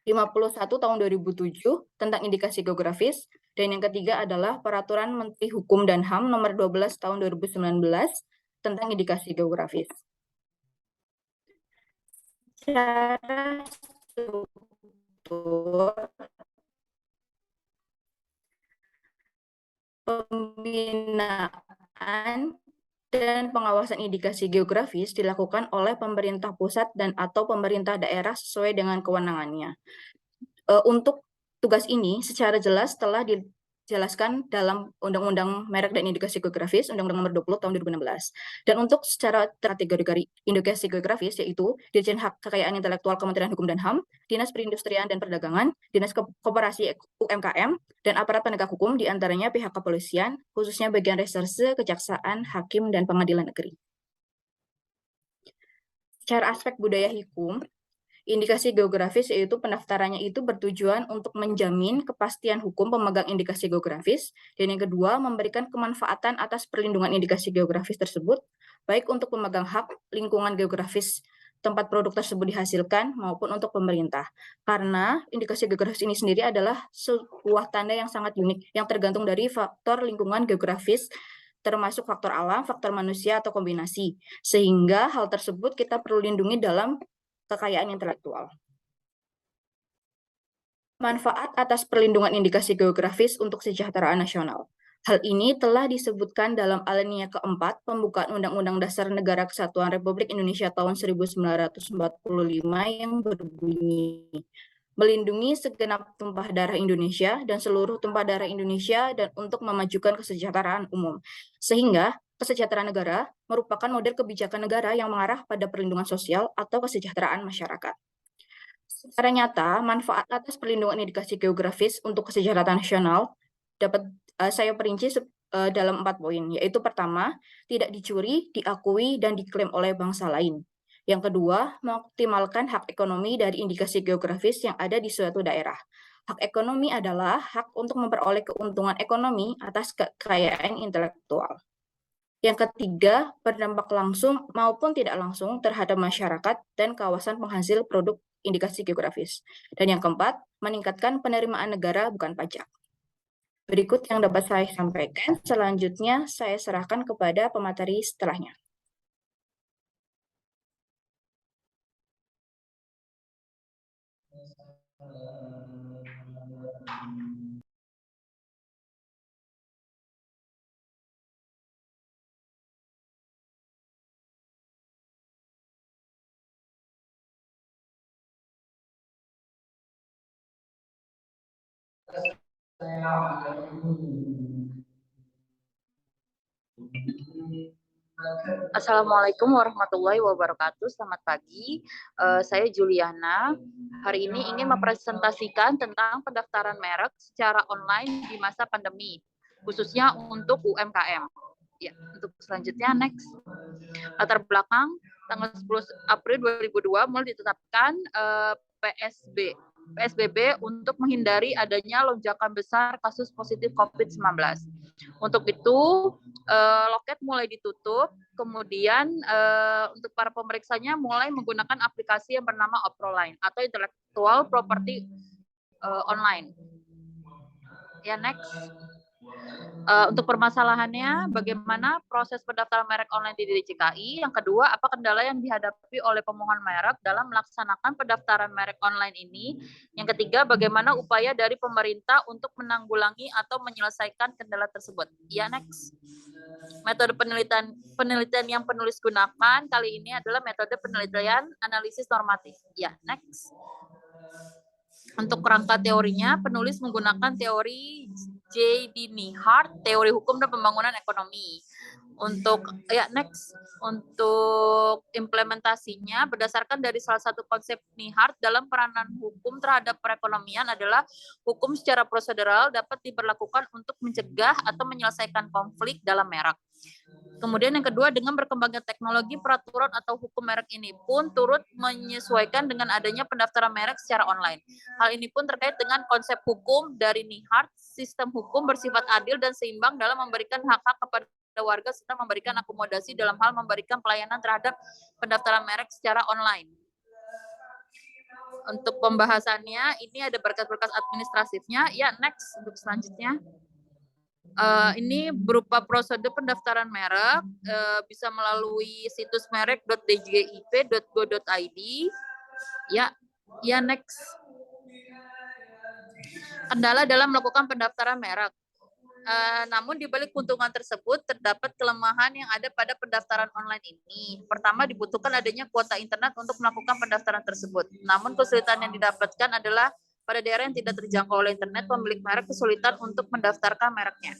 51 tahun 2007 tentang indikasi geografis, dan yang ketiga adalah Peraturan Menteri Hukum dan HAM nomor 12 tahun 2019 tentang indikasi geografis. Secara struktur pembinaan dan pengawasan indikasi geografis dilakukan oleh pemerintah pusat dan atau pemerintah daerah sesuai dengan kewenangannya. Untuk tugas ini secara jelas telah dijelaskan dalam Undang-Undang Merek dan Indikasi Geografis, Undang-Undang Nomor 20 Tahun 2016. Dan untuk secara kategori indikasi geografis yaitu Dirjen Hak Kekayaan Intelektual Kementerian Hukum dan HAM, Dinas Perindustrian dan Perdagangan, Dinas Koperasi UMKM, dan aparat penegak hukum diantaranya pihak kepolisian, khususnya bagian reserse, kejaksaan, hakim, dan pengadilan negeri. Secara aspek budaya hukum, indikasi geografis yaitu pendaftarannya itu bertujuan untuk menjamin kepastian hukum pemegang indikasi geografis, dan yang kedua memberikan kemanfaatan atas perlindungan indikasi geografis tersebut, baik untuk pemegang hak lingkungan geografis tempat produk tersebut dihasilkan maupun untuk pemerintah. Karena indikasi geografis ini sendiri adalah sebuah tanda yang sangat unik yang tergantung dari faktor lingkungan geografis termasuk faktor alam, faktor manusia atau kombinasi. Sehingga hal tersebut kita perlu lindungi dalam kekayaan intelektual. Manfaat atas perlindungan indikasi geografis untuk kesejahteraan nasional. Hal ini telah disebutkan dalam alinea keempat pembukaan Undang-Undang Dasar Negara Kesatuan Republik Indonesia tahun 1945 yang berbunyi, melindungi segenap tumpah darah Indonesia dan seluruh tumpah darah Indonesia dan untuk memajukan kesejahteraan umum. Sehingga kesejahteraan negara merupakan model kebijakan negara yang mengarah pada perlindungan sosial atau kesejahteraan masyarakat. Secara nyata, manfaat atas perlindungan indikasi geografis untuk kesejahteraan nasional dapat saya perinci dalam 4 poin, yaitu pertama, tidak dicuri, diakui, dan diklaim oleh bangsa lain. Yang kedua, mengoptimalkan hak ekonomi dari indikasi geografis yang ada di suatu daerah. Hak ekonomi adalah hak untuk memperoleh keuntungan ekonomi atas kekayaan intelektual. Yang ketiga, berdampak langsung maupun tidak langsung terhadap masyarakat dan kawasan penghasil produk indikasi geografis. Dan yang keempat, meningkatkan penerimaan negara bukan pajak. Berikut yang dapat saya sampaikan, selanjutnya saya serahkan kepada pemateri setelahnya. Assalamualaikum warahmatullahi wabarakatuh. Selamat pagi. Saya Juliana. Hari ini ingin mempresentasikan tentang pendaftaran merek secara online di masa pandemi, khususnya untuk UMKM. Ya, untuk selanjutnya next. Latar belakang tanggal 10 April 2002 mulai ditetapkan PSBB untuk menghindari adanya lonjakan besar kasus positif COVID-19. Untuk itu, loket mulai ditutup, kemudian untuk para pemeriksanya mulai menggunakan aplikasi yang bernama Oproline atau Intellectual Property Online. Ya, next. Untuk permasalahannya, bagaimana proses pendaftaran merek online di DJKI? Yang kedua, apa kendala yang dihadapi oleh pemohon merek dalam melaksanakan pendaftaran merek online ini? Yang ketiga, bagaimana upaya dari pemerintah untuk menanggulangi atau menyelesaikan kendala tersebut? Ya, next. Metode penelitian yang penulis gunakan kali ini adalah metode penelitian analisis normatif. Ya, next. Untuk kerangka teorinya, penulis menggunakan teori J.D. Neihardt, teori hukum dan pembangunan ekonomi. Untuk implementasinya berdasarkan dari salah satu konsep Neihardt dalam peranan hukum terhadap perekonomian adalah hukum secara prosedural dapat diberlakukan untuk mencegah atau menyelesaikan konflik dalam merek. Kemudian yang kedua, dengan berkembangnya teknologi, peraturan atau hukum merek ini pun turut menyesuaikan dengan adanya pendaftaran merek secara online. Hal ini pun terkait dengan konsep hukum dari Neihardt, sistem hukum bersifat adil dan seimbang dalam memberikan hak-hak kepada warga serta memberikan akomodasi dalam hal memberikan pelayanan terhadap pendaftaran merek secara online. Untuk pembahasannya, ini ada berkas-berkas administratifnya. Ya, next untuk selanjutnya. Ini berupa prosedur pendaftaran merek, bisa melalui situs merek.djip.go.id. Ya, next. Kendala dalam melakukan pendaftaran merek. Namun di balik keuntungan tersebut terdapat kelemahan yang ada pada pendaftaran online ini. Pertama, dibutuhkan adanya kuota internet untuk melakukan pendaftaran tersebut. Namun kesulitan yang didapatkan adalah pada daerah yang tidak terjangkau oleh internet, pemilik merek kesulitan untuk mendaftarkan mereknya.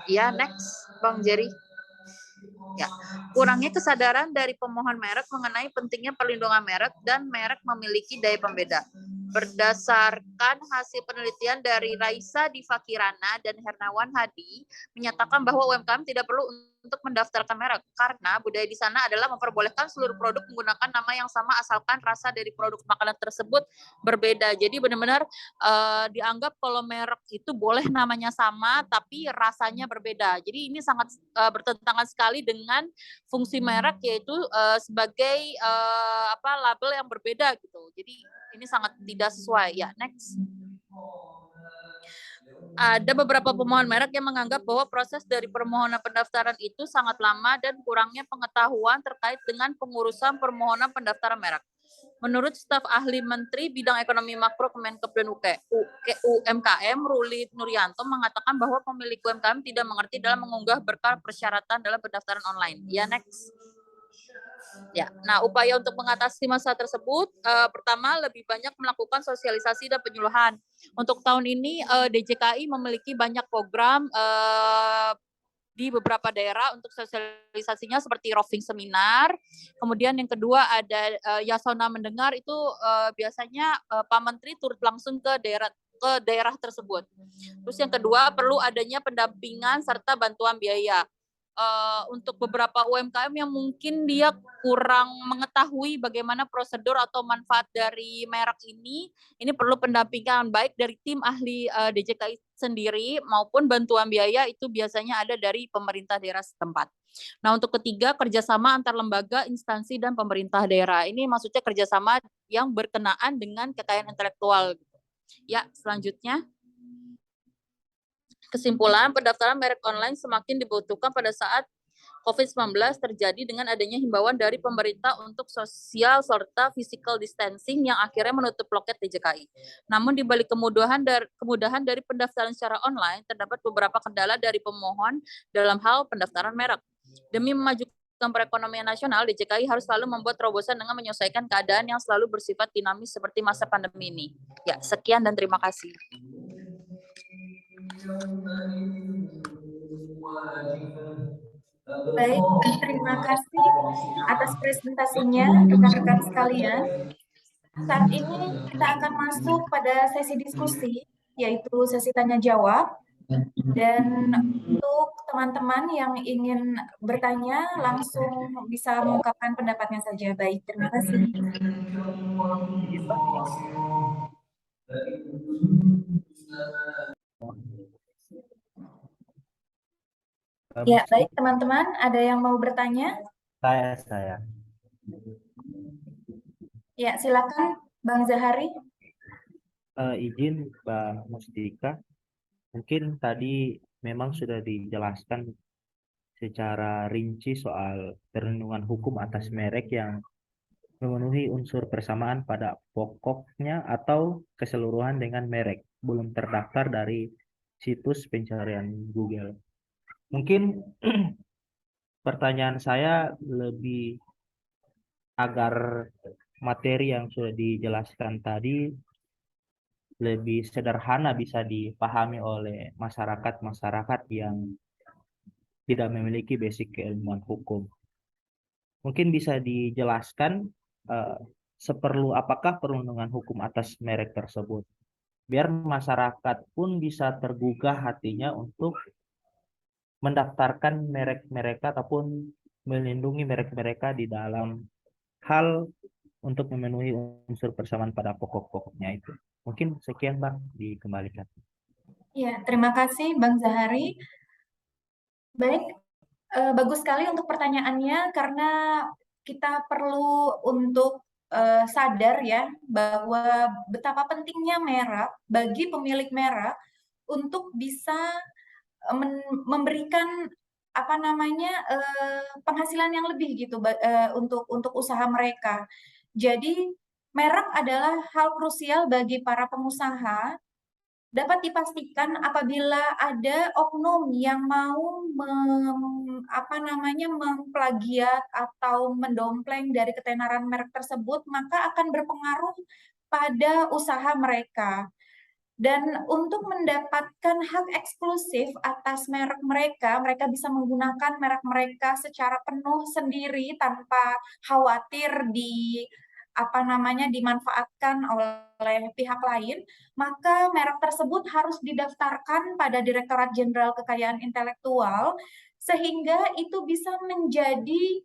Ya, next, Bang Jerry. Ya, kurangnya kesadaran dari pemohon merek mengenai pentingnya perlindungan merek dan merek memiliki daya pembeda. Berdasarkan hasil penelitian dari Raisa Diva Kirana dan Hernawan Hadi menyatakan bahwa UMKM tidak perlu untuk mendaftarkan merek karena budaya di sana adalah memperbolehkan seluruh produk menggunakan nama yang sama asalkan rasa dari produk makanan tersebut berbeda. Jadi benar-benar dianggap kalau merek itu boleh namanya sama tapi rasanya berbeda. Jadi ini sangat bertentangan sekali dengan fungsi merek yaitu sebagai label yang berbeda gitu. Jadi ini sangat tidak sesuai. Ya, next. Ada beberapa pemohon merek yang menganggap bahwa proses dari permohonan pendaftaran itu sangat lama dan kurangnya pengetahuan terkait dengan pengurusan permohonan pendaftaran merek. Menurut staf ahli Menteri Bidang Ekonomi Makro Kemenkeu dan UMKM, Ruli Nuryanto mengatakan bahwa pemilik UMKM tidak mengerti dalam mengunggah berkas persyaratan dalam pendaftaran online. Ya, next. Ya, nah upaya untuk mengatasi masalah tersebut, pertama lebih banyak melakukan sosialisasi dan penyuluhan. Untuk tahun ini DJKI memiliki banyak program di beberapa daerah untuk sosialisasinya seperti roving seminar. Kemudian yang kedua ada Yasona Mendengar itu biasanya Pak Menteri turut langsung ke daerah tersebut. Terus yang kedua perlu adanya pendampingan serta bantuan biaya. Untuk beberapa UMKM yang mungkin dia kurang mengetahui bagaimana prosedur atau manfaat dari merek ini perlu pendampingan baik dari tim ahli DJKI sendiri maupun bantuan biaya itu biasanya ada dari pemerintah daerah setempat. Nah, untuk ketiga, kerjasama antar lembaga, instansi, dan pemerintah daerah. Ini maksudnya kerjasama yang berkenaan dengan kekayaan intelektual. Ya, selanjutnya. Kesimpulan, pendaftaran merek online semakin dibutuhkan pada saat COVID-19 terjadi dengan adanya himbauan dari pemerintah untuk sosial serta physical distancing yang akhirnya menutup loket DJKI. Namun di balik kemudahan dari pendaftaran secara online, terdapat beberapa kendala dari pemohon dalam hal pendaftaran merek. Demi memajukan perekonomian nasional, DJKI harus selalu membuat terobosan dengan menyesuaikan keadaan yang selalu bersifat dinamis seperti masa pandemi ini. Ya, sekian dan terima kasih. Baik, terima kasih atas presentasinya, rekan-rekan sekalian. Saat ini kita akan masuk pada sesi diskusi, yaitu sesi tanya-jawab. Dan untuk teman-teman yang ingin bertanya, langsung bisa mengungkapkan pendapatnya saja. Baik, terima kasih. Ya, baik teman-teman, ada yang mau bertanya? Saya. Ya, silakan Bang Zahari. Izin Mbak Mustika, mungkin tadi memang sudah dijelaskan secara rinci soal perlindungan hukum atas merek yang memenuhi unsur persamaan pada pokoknya atau keseluruhan dengan merek belum terdaftar dari situs pencarian Google. Mungkin pertanyaan saya lebih agar materi yang sudah dijelaskan tadi lebih sederhana bisa dipahami oleh masyarakat yang tidak memiliki basic keilmuan hukum. Mungkin bisa dijelaskan seperlu apakah perlindungan hukum atas merek tersebut, biar masyarakat pun bisa tergugah hatinya untuk mendaftarkan merek mereka ataupun melindungi merek mereka di dalam hal untuk memenuhi unsur persamaan pada pokok-pokoknya itu. Mungkin sekian Bang, dikembalikan. Ya, terima kasih Bang Zahari. Baik, bagus sekali untuk pertanyaannya karena kita perlu untuk sadar ya bahwa betapa pentingnya merek bagi pemilik merek untuk bisa memberikan penghasilan yang lebih gitu untuk usaha mereka. Jadi merek adalah hal krusial bagi para pengusaha dapat dipastikan apabila ada oknum yang mau memplagiat atau mendompleng dari ketenaran merek tersebut, maka akan berpengaruh pada usaha mereka. Dan untuk mendapatkan hak eksklusif atas merek mereka, mereka bisa menggunakan merek mereka secara penuh sendiri tanpa khawatir dimanfaatkan oleh pihak lain, maka merek tersebut harus didaftarkan pada Direktorat Jenderal Kekayaan Intelektual sehingga itu bisa menjadi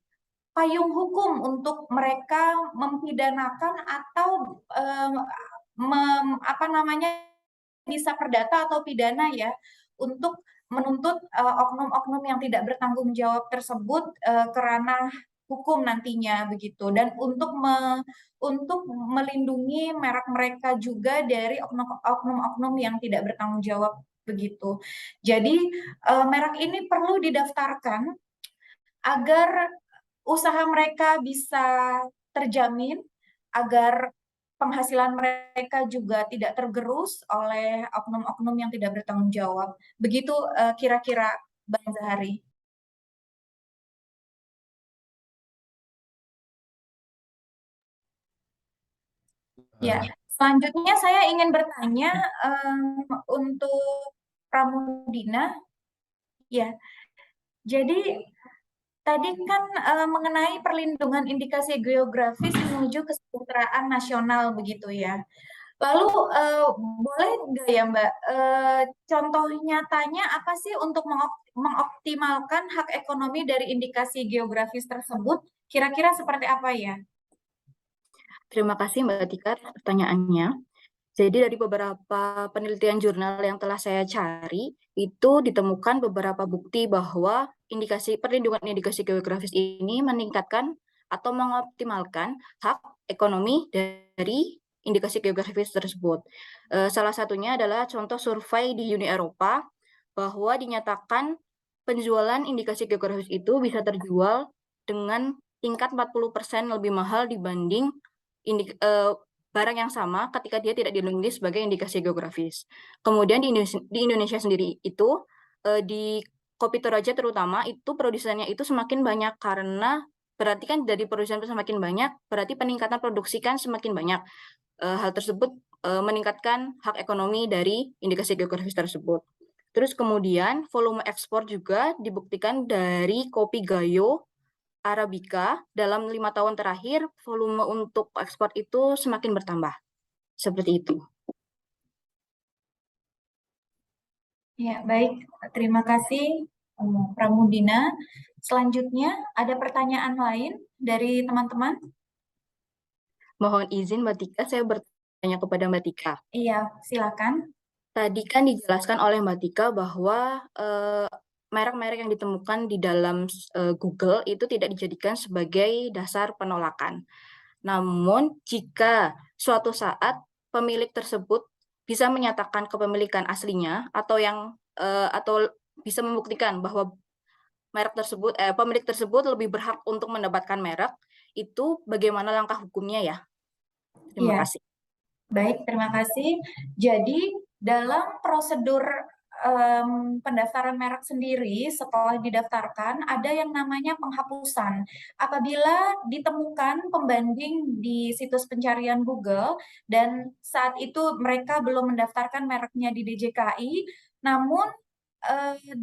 payung hukum untuk mereka mempidanakan atau bisa perdata atau pidana ya untuk menuntut oknum-oknum yang tidak bertanggung jawab tersebut ke ranah hukum nantinya begitu, dan untuk melindungi merek mereka juga dari oknum-oknum yang tidak bertanggung jawab begitu. Jadi merek ini perlu didaftarkan agar usaha mereka bisa terjamin, agar penghasilan mereka juga tidak tergerus oleh oknum-oknum yang tidak bertanggung jawab. Begitu kira-kira Bang Zahari. Ya, selanjutnya saya ingin bertanya untuk Pramudina. Ya, jadi tadi kan mengenai perlindungan indikasi geografis menuju kesejahteraan nasional begitu ya. Lalu boleh nggak ya Mbak, contoh nyatanya apa sih untuk mengoptimalkan hak ekonomi dari indikasi geografis tersebut? Kira-kira seperti apa ya? Terima kasih Mbak Tika atas pertanyaannya. Jadi dari beberapa penelitian jurnal yang telah saya cari, itu ditemukan beberapa bukti bahwa perlindungan indikasi geografis ini meningkatkan atau mengoptimalkan hak ekonomi dari indikasi geografis tersebut. Salah satunya adalah contoh survei di Uni Eropa, bahwa dinyatakan penjualan indikasi geografis itu bisa terjual dengan tingkat 40% lebih mahal dibanding barang yang sama ketika dia tidak dilindungi sebagai indikasi geografis. Kemudian di Indonesia sendiri itu di kopi Toraja terutama itu produsennya itu semakin banyak, karena berarti kan dari produsen semakin banyak, berarti peningkatan produksi kan semakin banyak. Hal tersebut meningkatkan hak ekonomi dari indikasi geografis tersebut. Terus kemudian volume ekspor juga dibuktikan dari kopi Gayo Arabica dalam 5 tahun terakhir volume untuk ekspor itu semakin bertambah. Seperti itu. Ya, baik. Terima kasih Pramudina. Selanjutnya ada pertanyaan lain dari teman-teman? Mohon izin Mbak Tika, saya bertanya kepada Mbak Tika. Iya, silakan. Tadi kan dijelaskan oleh Mbak Tika bahwa merek-merek yang ditemukan di dalam Google itu tidak dijadikan sebagai dasar penolakan. Namun jika suatu saat pemilik tersebut bisa menyatakan kepemilikan aslinya atau bisa membuktikan bahwa pemilik tersebut lebih berhak untuk mendapatkan merek, itu bagaimana langkah hukumnya ya? Terima Iya. kasih. Baik, terima kasih. Jadi dalam prosedur pendaftaran merek sendiri setelah didaftarkan ada yang namanya penghapusan. Apabila ditemukan pembanding di situs pencarian Google dan saat itu mereka belum mendaftarkan mereknya di DJKI, namun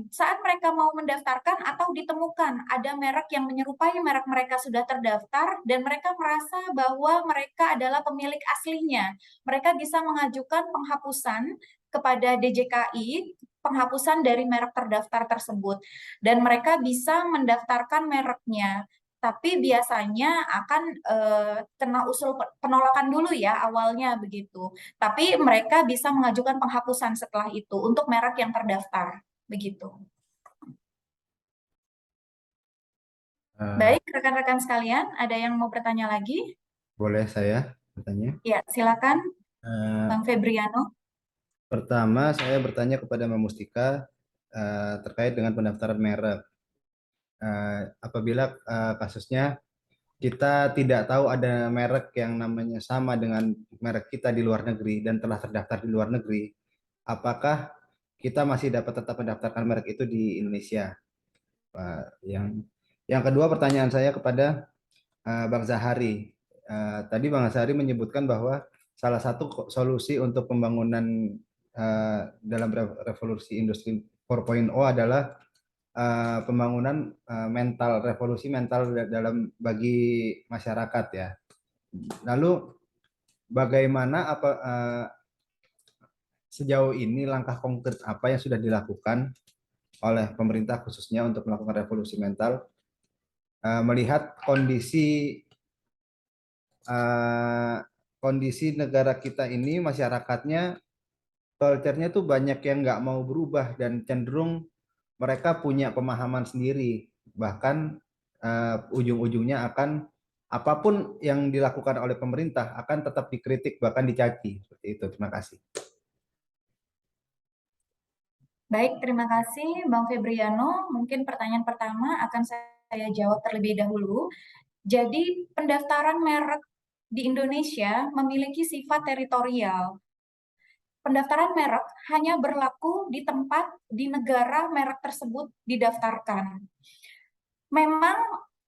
saat mereka mau mendaftarkan atau ditemukan ada merek yang menyerupai merek mereka sudah terdaftar dan mereka merasa bahwa mereka adalah pemilik aslinya, mereka bisa mengajukan penghapusan kepada DJKI, penghapusan dari merek terdaftar tersebut, dan mereka bisa mendaftarkan mereknya. Tapi biasanya akan kena usul penolakan dulu ya awalnya begitu. Tapi mereka bisa mengajukan penghapusan setelah itu untuk merek yang terdaftar begitu. Baik, rekan-rekan sekalian, ada yang mau bertanya lagi? Boleh saya bertanya? Ya, silakan Bang Febriano. Pertama, saya bertanya kepada Mbak Mustika terkait dengan pendaftaran merek. Apabila kasusnya kita tidak tahu ada merek yang namanya sama dengan merek kita di luar negeri dan telah terdaftar di luar negeri, apakah kita masih dapat tetap mendaftarkan merek itu di Indonesia. Yang kedua, pertanyaan saya kepada Bang Zahari. Tadi Bang Zahari menyebutkan bahwa salah satu solusi untuk pembangunan dalam revolusi industri 4.0 adalah pembangunan revolusi mental dalam bagi masyarakat ya. Lalu bagaimana sejauh ini langkah konkret apa yang sudah dilakukan oleh pemerintah khususnya untuk melakukan revolusi mental melihat kondisi negara kita ini, masyarakatnya, culture-nya tuh banyak yang nggak mau berubah dan cenderung mereka punya pemahaman sendiri, bahkan ujung-ujungnya akan apapun yang dilakukan oleh pemerintah akan tetap dikritik bahkan dicaci seperti itu. Terima kasih. Baik, terima kasih Bang Febriano. Mungkin pertanyaan pertama akan saya jawab terlebih dahulu. Jadi pendaftaran merek di Indonesia memiliki sifat teritorial. Pendaftaran merek hanya berlaku di tempat di negara merek tersebut didaftarkan. Memang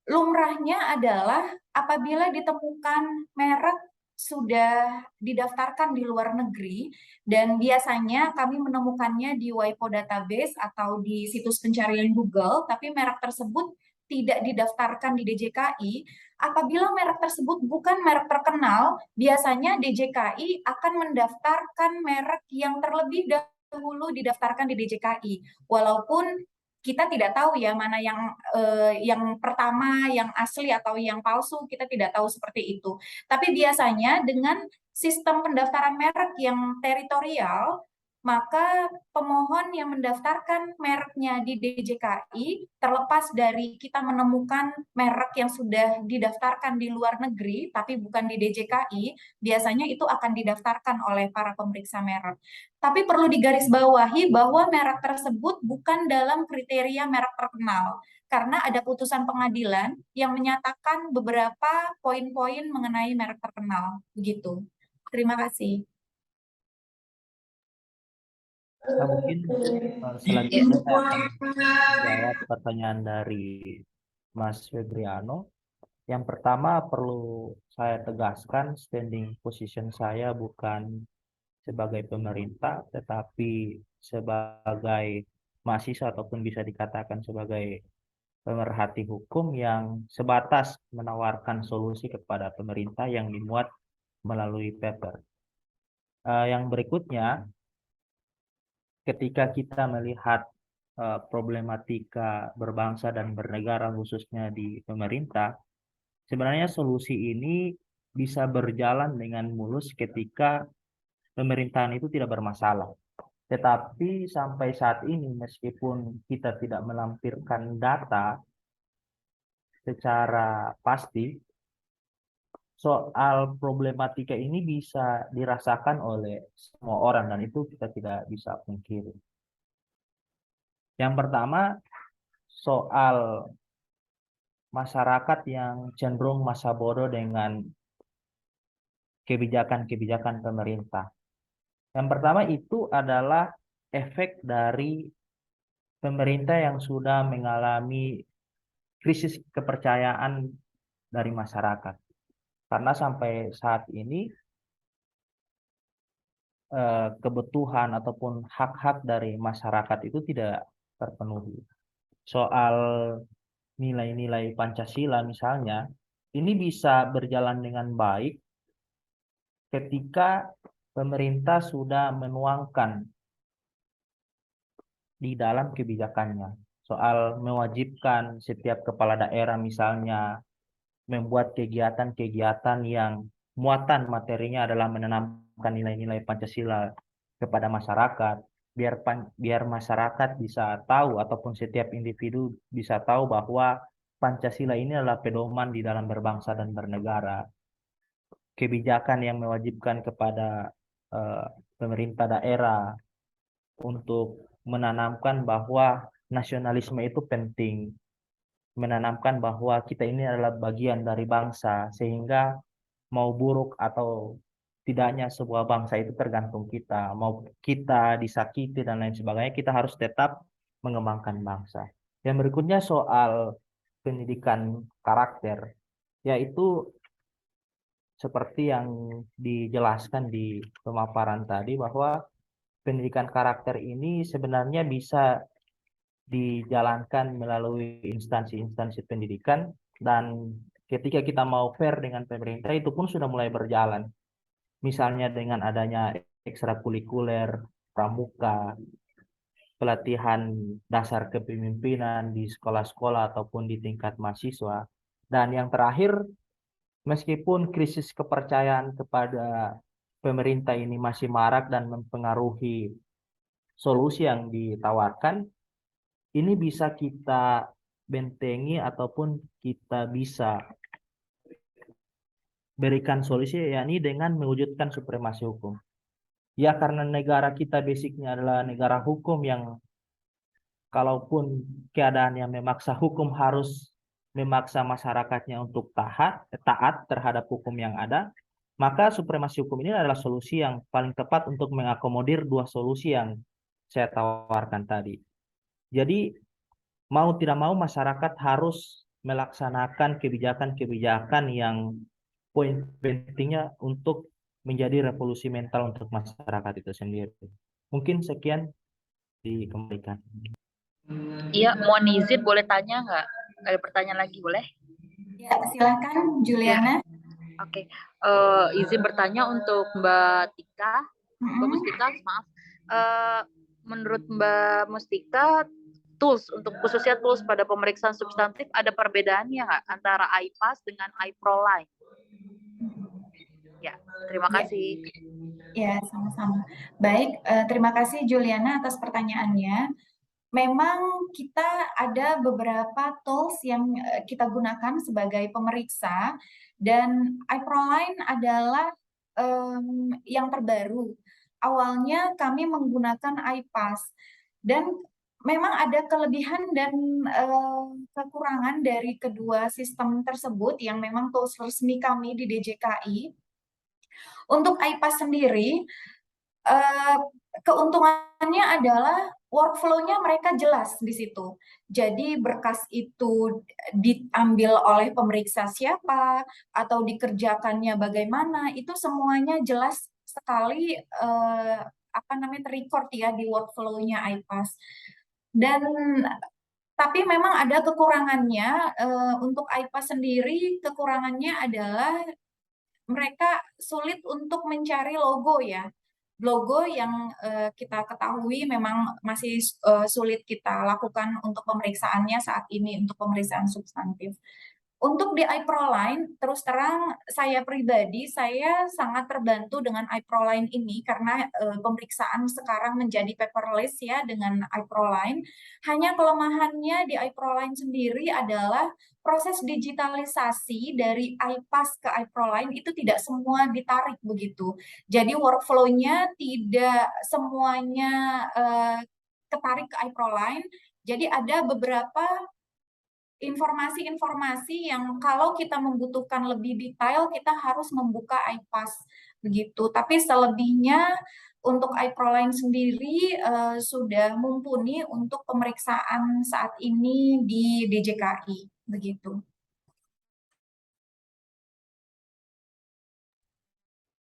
lumrahnya adalah apabila ditemukan merek sudah didaftarkan di luar negeri, dan biasanya kami menemukannya di WIPO database atau di situs pencarian Google, tapi merek tersebut tidak didaftarkan di DJKI. Apabila merek tersebut bukan merek terkenal, biasanya DJKI akan mendaftarkan merek yang terlebih dahulu didaftarkan di DJKI. Walaupun kita tidak tahu ya mana yang pertama, yang asli atau yang palsu, kita tidak tahu seperti itu. Tapi biasanya dengan sistem pendaftaran merek yang teritorial, maka pemohon yang mendaftarkan mereknya di DJKI, terlepas dari kita menemukan merek yang sudah didaftarkan di luar negeri, tapi bukan di DJKI, biasanya itu akan didaftarkan oleh para pemeriksa merek. Tapi perlu digarisbawahi bahwa merek tersebut bukan dalam kriteria merek terkenal, karena ada putusan pengadilan yang menyatakan beberapa poin-poin mengenai merek terkenal. Begitu. Terima kasih. Nah, mungkin selanjutnya saya akan jawab pertanyaan dari Mas Febriano. Yang pertama perlu saya tegaskan, standing position saya bukan sebagai pemerintah, tetapi sebagai mahasiswa ataupun bisa dikatakan sebagai pemerhati hukum yang sebatas menawarkan solusi kepada pemerintah yang dimuat melalui paper. Yang berikutnya, ketika kita melihat problematika berbangsa dan bernegara khususnya di pemerintah, sebenarnya solusi ini bisa berjalan dengan mulus ketika pemerintahan itu tidak bermasalah. Tetapi sampai saat ini, meskipun kita tidak melampirkan data secara pasti, soal problematika ini bisa dirasakan oleh semua orang dan itu kita tidak bisa pungkiri. Yang pertama, soal masyarakat yang cenderung masa bodoh dengan kebijakan-kebijakan pemerintah. Yang pertama itu adalah efek dari pemerintah yang sudah mengalami krisis kepercayaan dari masyarakat. Karena sampai saat ini kebutuhan ataupun hak-hak dari masyarakat itu tidak terpenuhi. Soal nilai-nilai Pancasila misalnya, ini bisa berjalan dengan baik ketika pemerintah sudah menuangkan di dalam kebijakannya. Soal mewajibkan setiap kepala daerah misalnya membuat kegiatan-kegiatan yang muatan materinya adalah menanamkan nilai-nilai Pancasila kepada masyarakat, biar masyarakat bisa tahu ataupun setiap individu bisa tahu bahwa Pancasila ini adalah pedoman di dalam berbangsa dan bernegara. Kebijakan yang mewajibkan kepada pemerintah daerah untuk menanamkan bahwa nasionalisme itu penting, menanamkan bahwa kita ini adalah bagian dari bangsa, sehingga mau buruk atau tidaknya sebuah bangsa itu tergantung kita. Mau kita disakiti dan lain sebagainya, kita harus tetap mengembangkan bangsa. Yang berikutnya soal pendidikan karakter, yaitu seperti yang dijelaskan di pemaparan tadi bahwa pendidikan karakter ini sebenarnya bisa dijalankan melalui instansi-instansi pendidikan, dan ketika kita mau fair dengan pemerintah itu pun sudah mulai berjalan. Misalnya dengan adanya ekstrakurikuler, pramuka, pelatihan dasar kepemimpinan di sekolah-sekolah ataupun di tingkat mahasiswa. Dan yang terakhir, meskipun krisis kepercayaan kepada pemerintah ini masih marak dan mempengaruhi solusi yang ditawarkan, ini bisa kita bentengi ataupun kita bisa berikan solusi, yakni dengan mewujudkan supremasi hukum. Ya, karena negara kita basicnya adalah negara hukum yang kalaupun keadaan yang memaksa hukum harus memaksa masyarakatnya untuk taat terhadap hukum yang ada, maka supremasi hukum ini adalah solusi yang paling tepat untuk mengakomodir dua solusi yang saya tawarkan tadi. Jadi mau tidak mau masyarakat harus melaksanakan kebijakan-kebijakan yang poin pentingnya untuk menjadi revolusi mental untuk masyarakat itu sendiri. Mungkin sekian, dikembalikan. Iya, mohon izin boleh tanya nggak? Ada pertanyaan lagi boleh? Ya, silakan Juliana. Oke, izin bertanya untuk Mbak Tika. Mbak Mustika, maaf. Menurut Mbak Mustika, tools untuk khususnya tools pada pemeriksaan substantif ada perbedaannya nggak antara iPass dengan iProline? Ya, terima kasih. Ya, sama-sama. Baik, terima kasih Juliana atas pertanyaannya. Memang kita ada beberapa tools yang kita gunakan sebagai pemeriksa, dan iProline adalah yang terbaru. Awalnya kami menggunakan iPass, dan memang ada kelebihan dan kekurangan dari kedua sistem tersebut yang memang tools resmi kami di DJKI. Untuk iPass sendiri, keuntungannya adalah workflow-nya mereka jelas di situ. Jadi berkas itu diambil oleh pemeriksa siapa atau dikerjakannya bagaimana, itu semuanya jelas sekali terrecord ya di workflow-nya iPass. Dan tapi memang ada kekurangannya. Untuk iPass sendiri kekurangannya adalah mereka sulit untuk mencari logo ya. Logo yang kita ketahui memang masih sulit kita lakukan untuk pemeriksaannya saat ini, untuk pemeriksaan substantif. Untuk di iProline, terus terang saya pribadi, saya sangat terbantu dengan iProline ini karena pemeriksaan sekarang menjadi paperless ya dengan iProline. Hanya kelemahannya di iProline sendiri adalah proses digitalisasi dari iPass ke iProline itu tidak semua ditarik begitu. Jadi workflow-nya tidak semuanya ketarik ke iProline. Jadi ada beberapa informasi-informasi yang kalau kita membutuhkan lebih detail, kita harus membuka iPass begitu. Tapi selebihnya untuk iProline sendiri sudah mumpuni untuk pemeriksaan saat ini di DJKI begitu.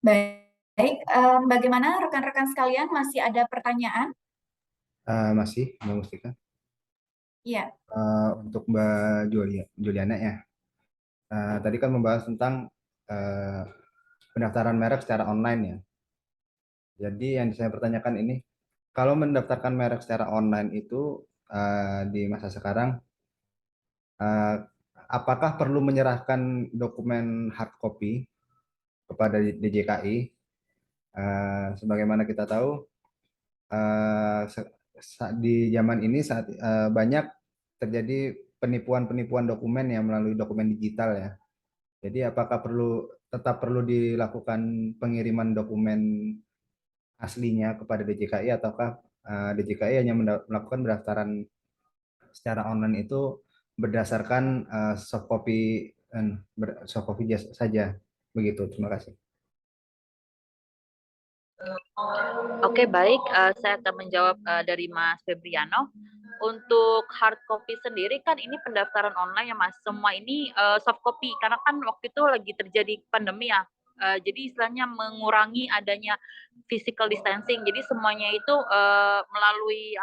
Baik, bagaimana rekan-rekan sekalian, masih ada pertanyaan? Masih, Mbak Mustika. Iya. Untuk Mbak Juliana ya. Tadi kan membahas tentang pendaftaran merek secara online ya. Jadi yang saya pertanyakan ini, kalau mendaftarkan merek secara online itu di masa sekarang, apakah perlu menyerahkan dokumen hard copy kepada DJKI? Sebagaimana kita tahu, di zaman ini saat banyak terjadi penipuan-penipuan dokumen yang melalui dokumen digital ya. Jadi apakah tetap perlu dilakukan pengiriman dokumen aslinya kepada DJKI, ataukah DJKI hanya melakukan pendaftaran secara online itu berdasarkan soft copy saja begitu. Terima kasih. Oke, baik. Saya akan menjawab dari Mas Febriano. Untuk hard copy sendiri kan ini pendaftaran online ya Mas. Semua ini soft copy karena kan waktu itu lagi terjadi pandemi ya. Jadi istilahnya mengurangi adanya physical distancing. Jadi semuanya itu melalui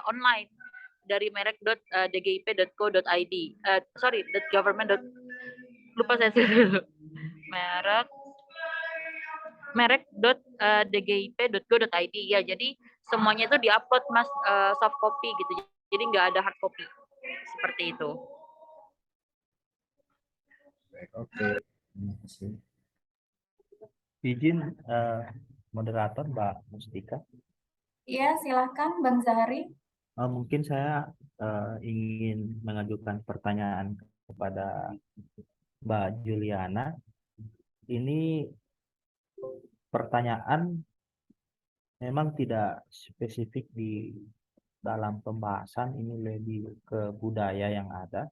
online dari merek.dgip.co.id. Sorry, .government. Lupa saya dulu. merek.dgip.go.id ya, jadi semuanya itu diupload Mas, soft copy gitu, jadi nggak ada hard copy seperti itu. Baik, oke. Terima kasih. Izin moderator Mbak Mustika. Iya, silakan Bang Zahari. Mungkin saya ingin mengajukan pertanyaan kepada Mbak Juliana. Ini pertanyaan memang tidak spesifik di dalam pembahasan, ini lebih ke budaya yang ada.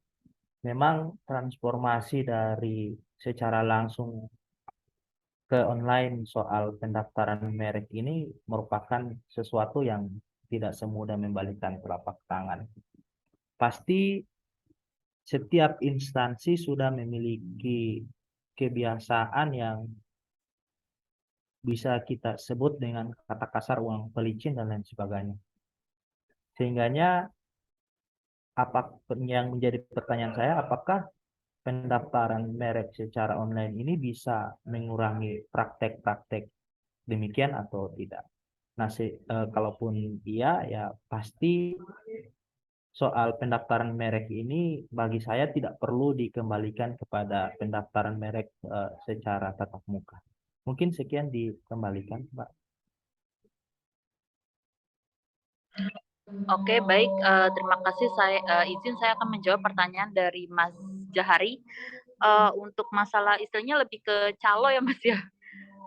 Memang transformasi dari secara langsung ke online soal pendaftaran merek ini merupakan sesuatu yang tidak semudah membalikkan telapak tangan. Pasti setiap instansi sudah memiliki kebiasaan yang bisa kita sebut dengan kata kasar uang pelicin dan lain sebagainya. Sehingganya apa yang menjadi pertanyaan saya, apakah pendaftaran merek secara online ini bisa mengurangi praktek-praktek demikian atau tidak? Nah, kalaupun iya, ya pasti soal pendaftaran merek ini bagi saya tidak perlu dikembalikan kepada pendaftaran merek secara tatap muka. Mungkin sekian dikembalikan, Mbak. Oke, baik, terima kasih. Izin saya akan menjawab pertanyaan dari Mas Jahari. Untuk masalah istilahnya lebih ke calo ya Mas ya,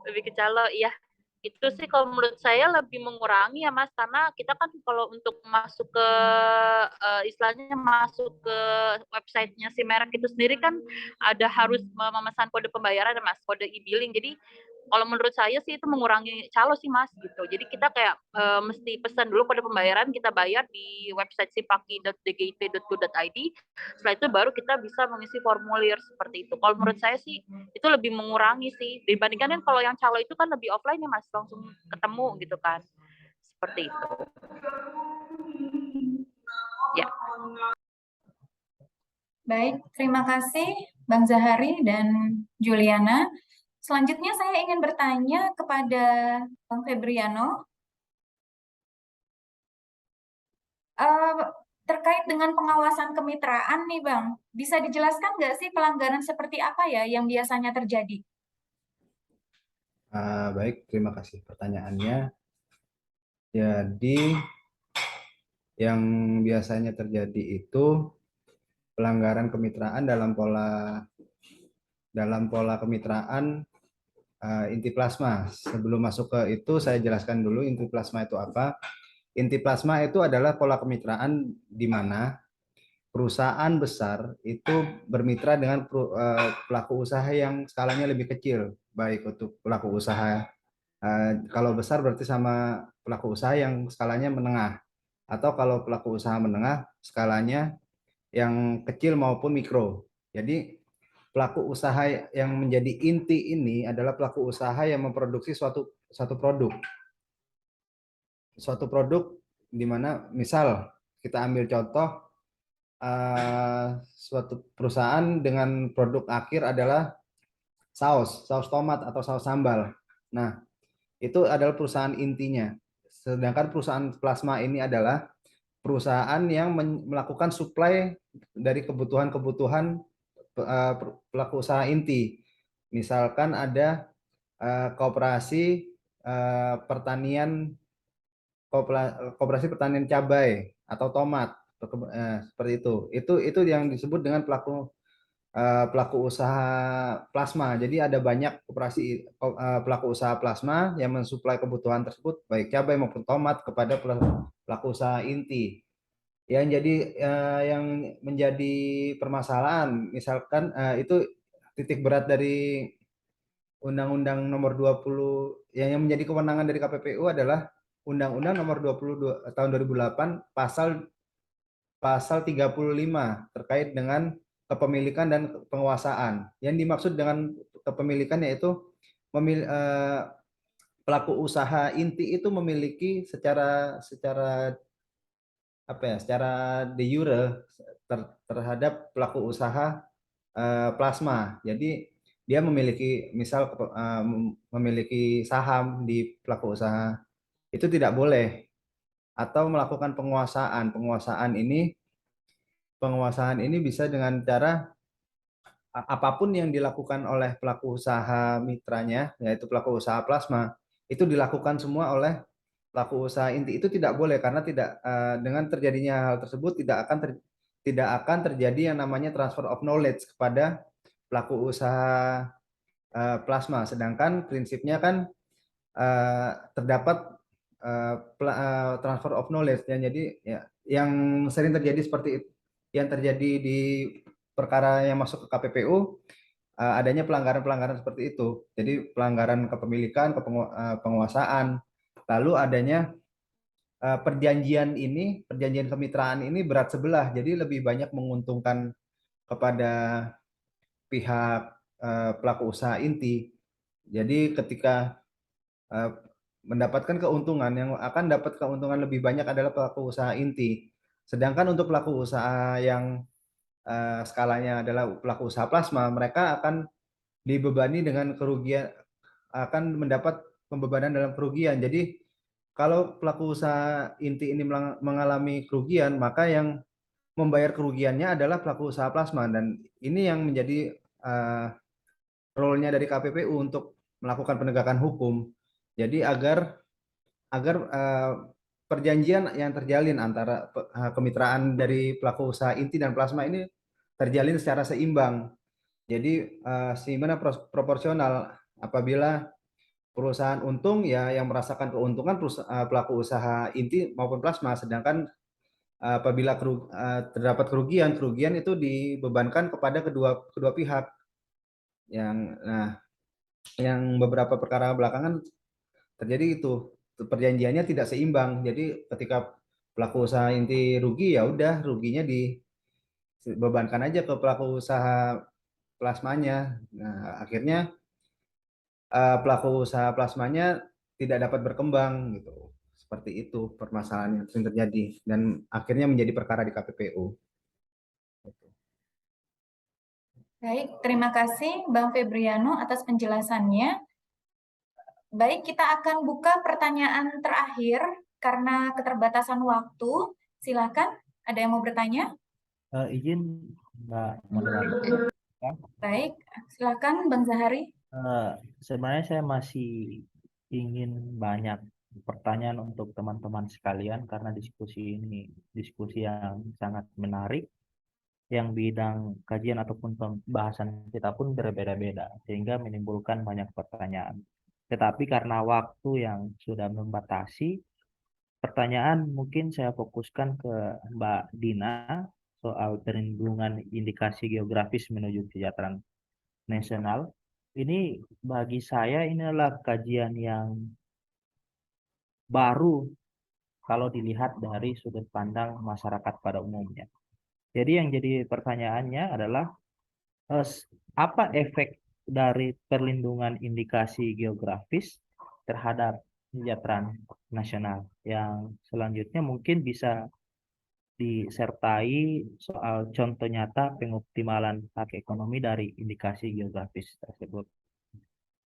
lebih ke calo, iya. Itu sih kalau menurut saya lebih mengurangi ya Mas, karena kita kan kalau untuk masuk ke istilahnya masuk ke websitenya si merek itu sendiri kan ada harus memesan kode pembayaran ya Mas, kode e-billing. Jadi kalau menurut saya sih itu mengurangi calo sih Mas gitu. Jadi kita kayak mesti pesan dulu kode pembayaran, kita bayar di website sipaki.dgip.go.id. Setelah itu baru kita bisa mengisi formulir seperti itu. Kalau menurut saya sih itu lebih mengurangi sih dibandingkan kan kalau yang calo itu kan lebih offline ya Mas, langsung ketemu gitu kan. Seperti itu. Ya. Baik, terima kasih Bang Zahari dan Juliana. Selanjutnya saya ingin bertanya kepada Bang Febriano. Terkait dengan pengawasan kemitraan nih Bang, bisa dijelaskan nggak sih pelanggaran seperti apa ya yang biasanya terjadi? Baik, terima kasih pertanyaannya. Jadi yang biasanya terjadi itu pelanggaran kemitraan dalam pola kemitraan inti plasma. Sebelum masuk ke itu, saya jelaskan dulu inti plasma itu apa. Inti plasma itu adalah pola kemitraan di mana perusahaan besar itu bermitra dengan pelaku usaha yang skalanya lebih kecil. Baik untuk pelaku usaha, kalau besar berarti sama pelaku usaha yang skalanya menengah. Atau kalau pelaku usaha menengah, skalanya yang kecil maupun mikro. Jadi pelaku usaha yang menjadi inti ini adalah pelaku usaha yang memproduksi suatu produk. Suatu produk di mana misal kita ambil contoh suatu perusahaan dengan produk akhir adalah saus tomat atau saus sambal. Nah, itu adalah perusahaan intinya. Sedangkan perusahaan plasma ini adalah perusahaan yang melakukan supply dari kebutuhan-kebutuhan pelaku usaha inti. Misalkan ada koperasi pertanian cabai atau tomat seperti itu. Itu yang disebut dengan pelaku usaha plasma. Jadi ada banyak pelaku usaha plasma yang mensuplai kebutuhan tersebut baik cabai maupun tomat kepada pelaku usaha inti. Yang menjadi permasalahan misalkan itu titik berat dari Undang-Undang Nomor 20 yang menjadi kewenangan dari KPPU adalah Undang-Undang Nomor 22 tahun 2008 pasal 35 terkait dengan kepemilikan dan penguasaan. Yang dimaksud dengan kepemilikan yaitu pelaku usaha inti itu memiliki secara de jure terhadap pelaku usaha plasma. Jadi dia memiliki memiliki saham di pelaku usaha itu tidak boleh, atau melakukan penguasaan ini bisa dengan cara apapun yang dilakukan oleh pelaku usaha mitranya, yaitu pelaku usaha plasma, itu dilakukan semua oleh pelaku usaha inti. Itu tidak boleh karena dengan terjadinya hal tersebut tidak akan terjadi yang namanya transfer of knowledge kepada pelaku usaha plasma. Sedangkan prinsipnya kan terdapat transfer of knowledge, dan jadi ya, yang sering terjadi seperti itu, yang terjadi di perkara yang masuk ke KPPU, adanya pelanggaran-pelanggaran seperti itu. Jadi pelanggaran kepemilikan, penguasaan, lalu adanya perjanjian kemitraan ini berat sebelah, jadi lebih banyak menguntungkan kepada pihak pelaku usaha inti. Jadi ketika mendapatkan keuntungan, yang akan dapat keuntungan lebih banyak adalah pelaku usaha inti. Sedangkan untuk pelaku usaha yang skalanya adalah pelaku usaha plasma, mereka akan dibebani dengan kerugian, akan mendapat pembebanan dalam kerugian. Jadi kalau pelaku usaha inti ini mengalami kerugian, maka yang membayar kerugiannya adalah pelaku usaha plasma, dan ini yang menjadi role-nya dari KPPU untuk melakukan penegakan hukum. Jadi agar perjanjian yang terjalin antara kemitraan dari pelaku usaha inti dan plasma ini terjalin secara seimbang. Jadi seimbang proporsional. Apabila perusahaan untung, ya yang merasakan keuntungan pelaku usaha inti maupun plasma, sedangkan apabila terdapat kerugian itu dibebankan kepada kedua pihak. Yang beberapa perkara belakangan terjadi itu, perjanjiannya tidak seimbang. Jadi ketika pelaku usaha inti rugi, ya udah ruginya dibebankan aja ke pelaku usaha plasmanya. Nah, akhirnya pelaku usaha plasmanya tidak dapat berkembang gitu. Seperti itu permasalahan yang sering terjadi dan akhirnya menjadi perkara di KPPU. Baik, terima kasih Bang Febriano atas penjelasannya. Baik, kita akan buka pertanyaan terakhir karena keterbatasan waktu. Silakan, ada yang mau bertanya? Izin Mbak Moderator. Baik, silakan Bang Zahari. Sebenarnya saya masih ingin banyak pertanyaan untuk teman-teman sekalian karena diskusi ini diskusi yang sangat menarik, yang bidang kajian ataupun pembahasan kita pun berbeda-beda sehingga menimbulkan banyak pertanyaan. Tetapi karena waktu yang sudah membatasi, pertanyaan mungkin saya fokuskan ke Mbak Dina soal perlindungan indikasi geografis menuju kesejahteraan nasional. Ini bagi saya ini adalah kajian yang baru kalau dilihat dari sudut pandang masyarakat pada umumnya. Jadi yang jadi pertanyaannya adalah apa efek dari perlindungan indikasi geografis terhadap kesejahteraan nasional, yang selanjutnya mungkin bisa disertai soal contoh nyata pengoptimalan hak ekonomi dari indikasi geografis tersebut.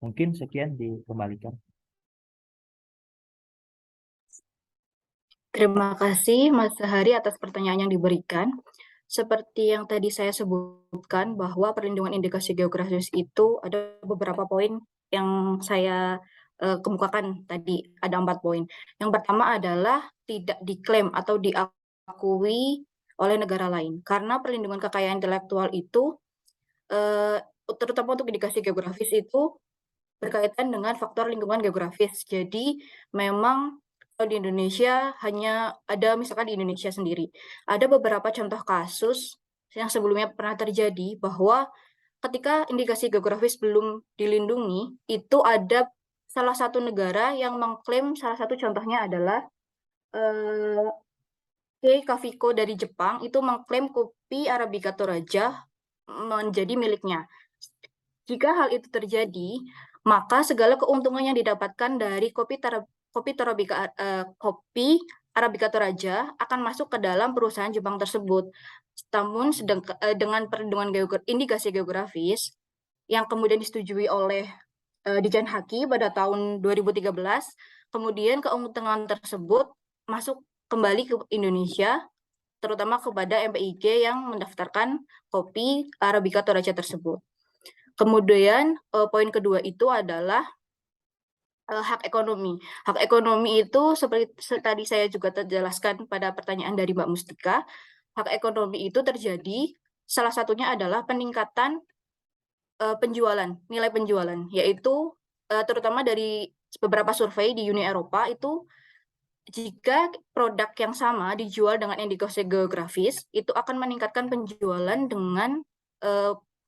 Mungkin sekian, dikembalikan. Terima kasih Mas Zahari atas pertanyaan yang diberikan. Seperti yang tadi saya sebutkan bahwa perlindungan indikasi geografis itu ada beberapa poin yang saya kemukakan tadi, ada 4 poin. Yang pertama adalah tidak diklaim atau diakui oleh negara lain. Karena perlindungan kekayaan intelektual itu, terutama untuk indikasi geografis itu berkaitan dengan faktor lingkungan geografis. Jadi memang di Indonesia hanya ada, misalkan di Indonesia sendiri, ada beberapa contoh kasus yang sebelumnya pernah terjadi bahwa ketika indikasi geografis belum dilindungi, itu ada salah satu negara yang mengklaim, salah satu contohnya adalah Kei Kafiko dari Jepang, itu mengklaim kopi Arabica Toraja menjadi miliknya. Jika hal itu terjadi, maka segala keuntungan yang didapatkan dari kopi Arabica Toraja akan masuk ke dalam perusahaan Jepang tersebut. Namun dengan perlindungan indikasi geografis yang kemudian disetujui oleh Dijan Haki pada tahun 2013, kemudian keuntungan tersebut masuk kembali ke Indonesia, terutama kepada MPIG yang mendaftarkan kopi Arabica Toraja tersebut. Kemudian poin kedua itu adalah hak ekonomi. Hak ekonomi itu seperti tadi saya juga terjelaskan pada pertanyaan dari Mbak Mustika, hak ekonomi itu terjadi salah satunya adalah peningkatan penjualan, nilai penjualan, yaitu terutama dari beberapa survei di Uni Eropa itu jika produk yang sama dijual dengan indikasi geografis, itu akan meningkatkan penjualan dengan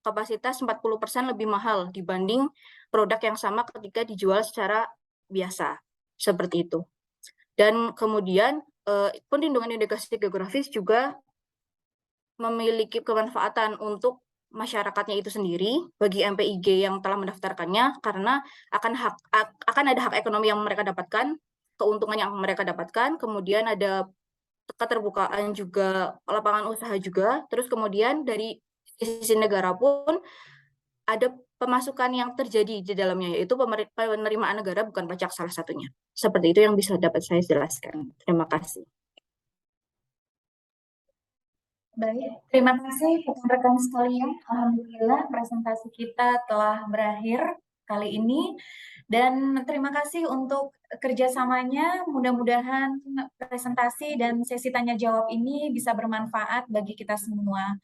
kapasitas 40% lebih mahal dibanding produk yang sama ketika dijual secara biasa, seperti itu. Dan kemudian perlindungan indikasi geografis juga memiliki kemanfaatan untuk masyarakatnya itu sendiri bagi MPIG yang telah mendaftarkannya, karena akan ada hak ekonomi yang mereka dapatkan, keuntungan yang mereka dapatkan, kemudian ada keterbukaan juga, lapangan usaha juga, terus kemudian dari sisi negara pun ada pemasukan yang terjadi di dalamnya, yaitu penerimaan negara bukan pajak salah satunya. Seperti itu yang bisa dapat saya jelaskan. Terima kasih. Baik, terima kasih rekan-rekan sekalian. Alhamdulillah presentasi kita telah berakhir kali ini. Dan terima kasih untuk kerjasamanya. Mudah-mudahan presentasi dan sesi tanya jawab ini bisa bermanfaat bagi kita semua.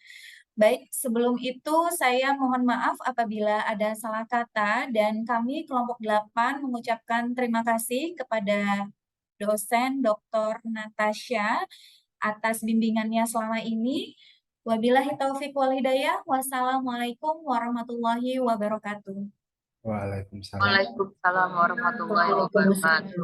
Baik, sebelum itu saya mohon maaf apabila ada salah kata, dan kami kelompok 8 mengucapkan terima kasih kepada dosen Dr. Natasha atas bimbingannya selama ini. Wabillahi taufik wal hidayah. Wassalamualaikum warahmatullahi wabarakatuh. Waalaikumsalam. Waalaikumsalam warahmatullahi wabarakatuh.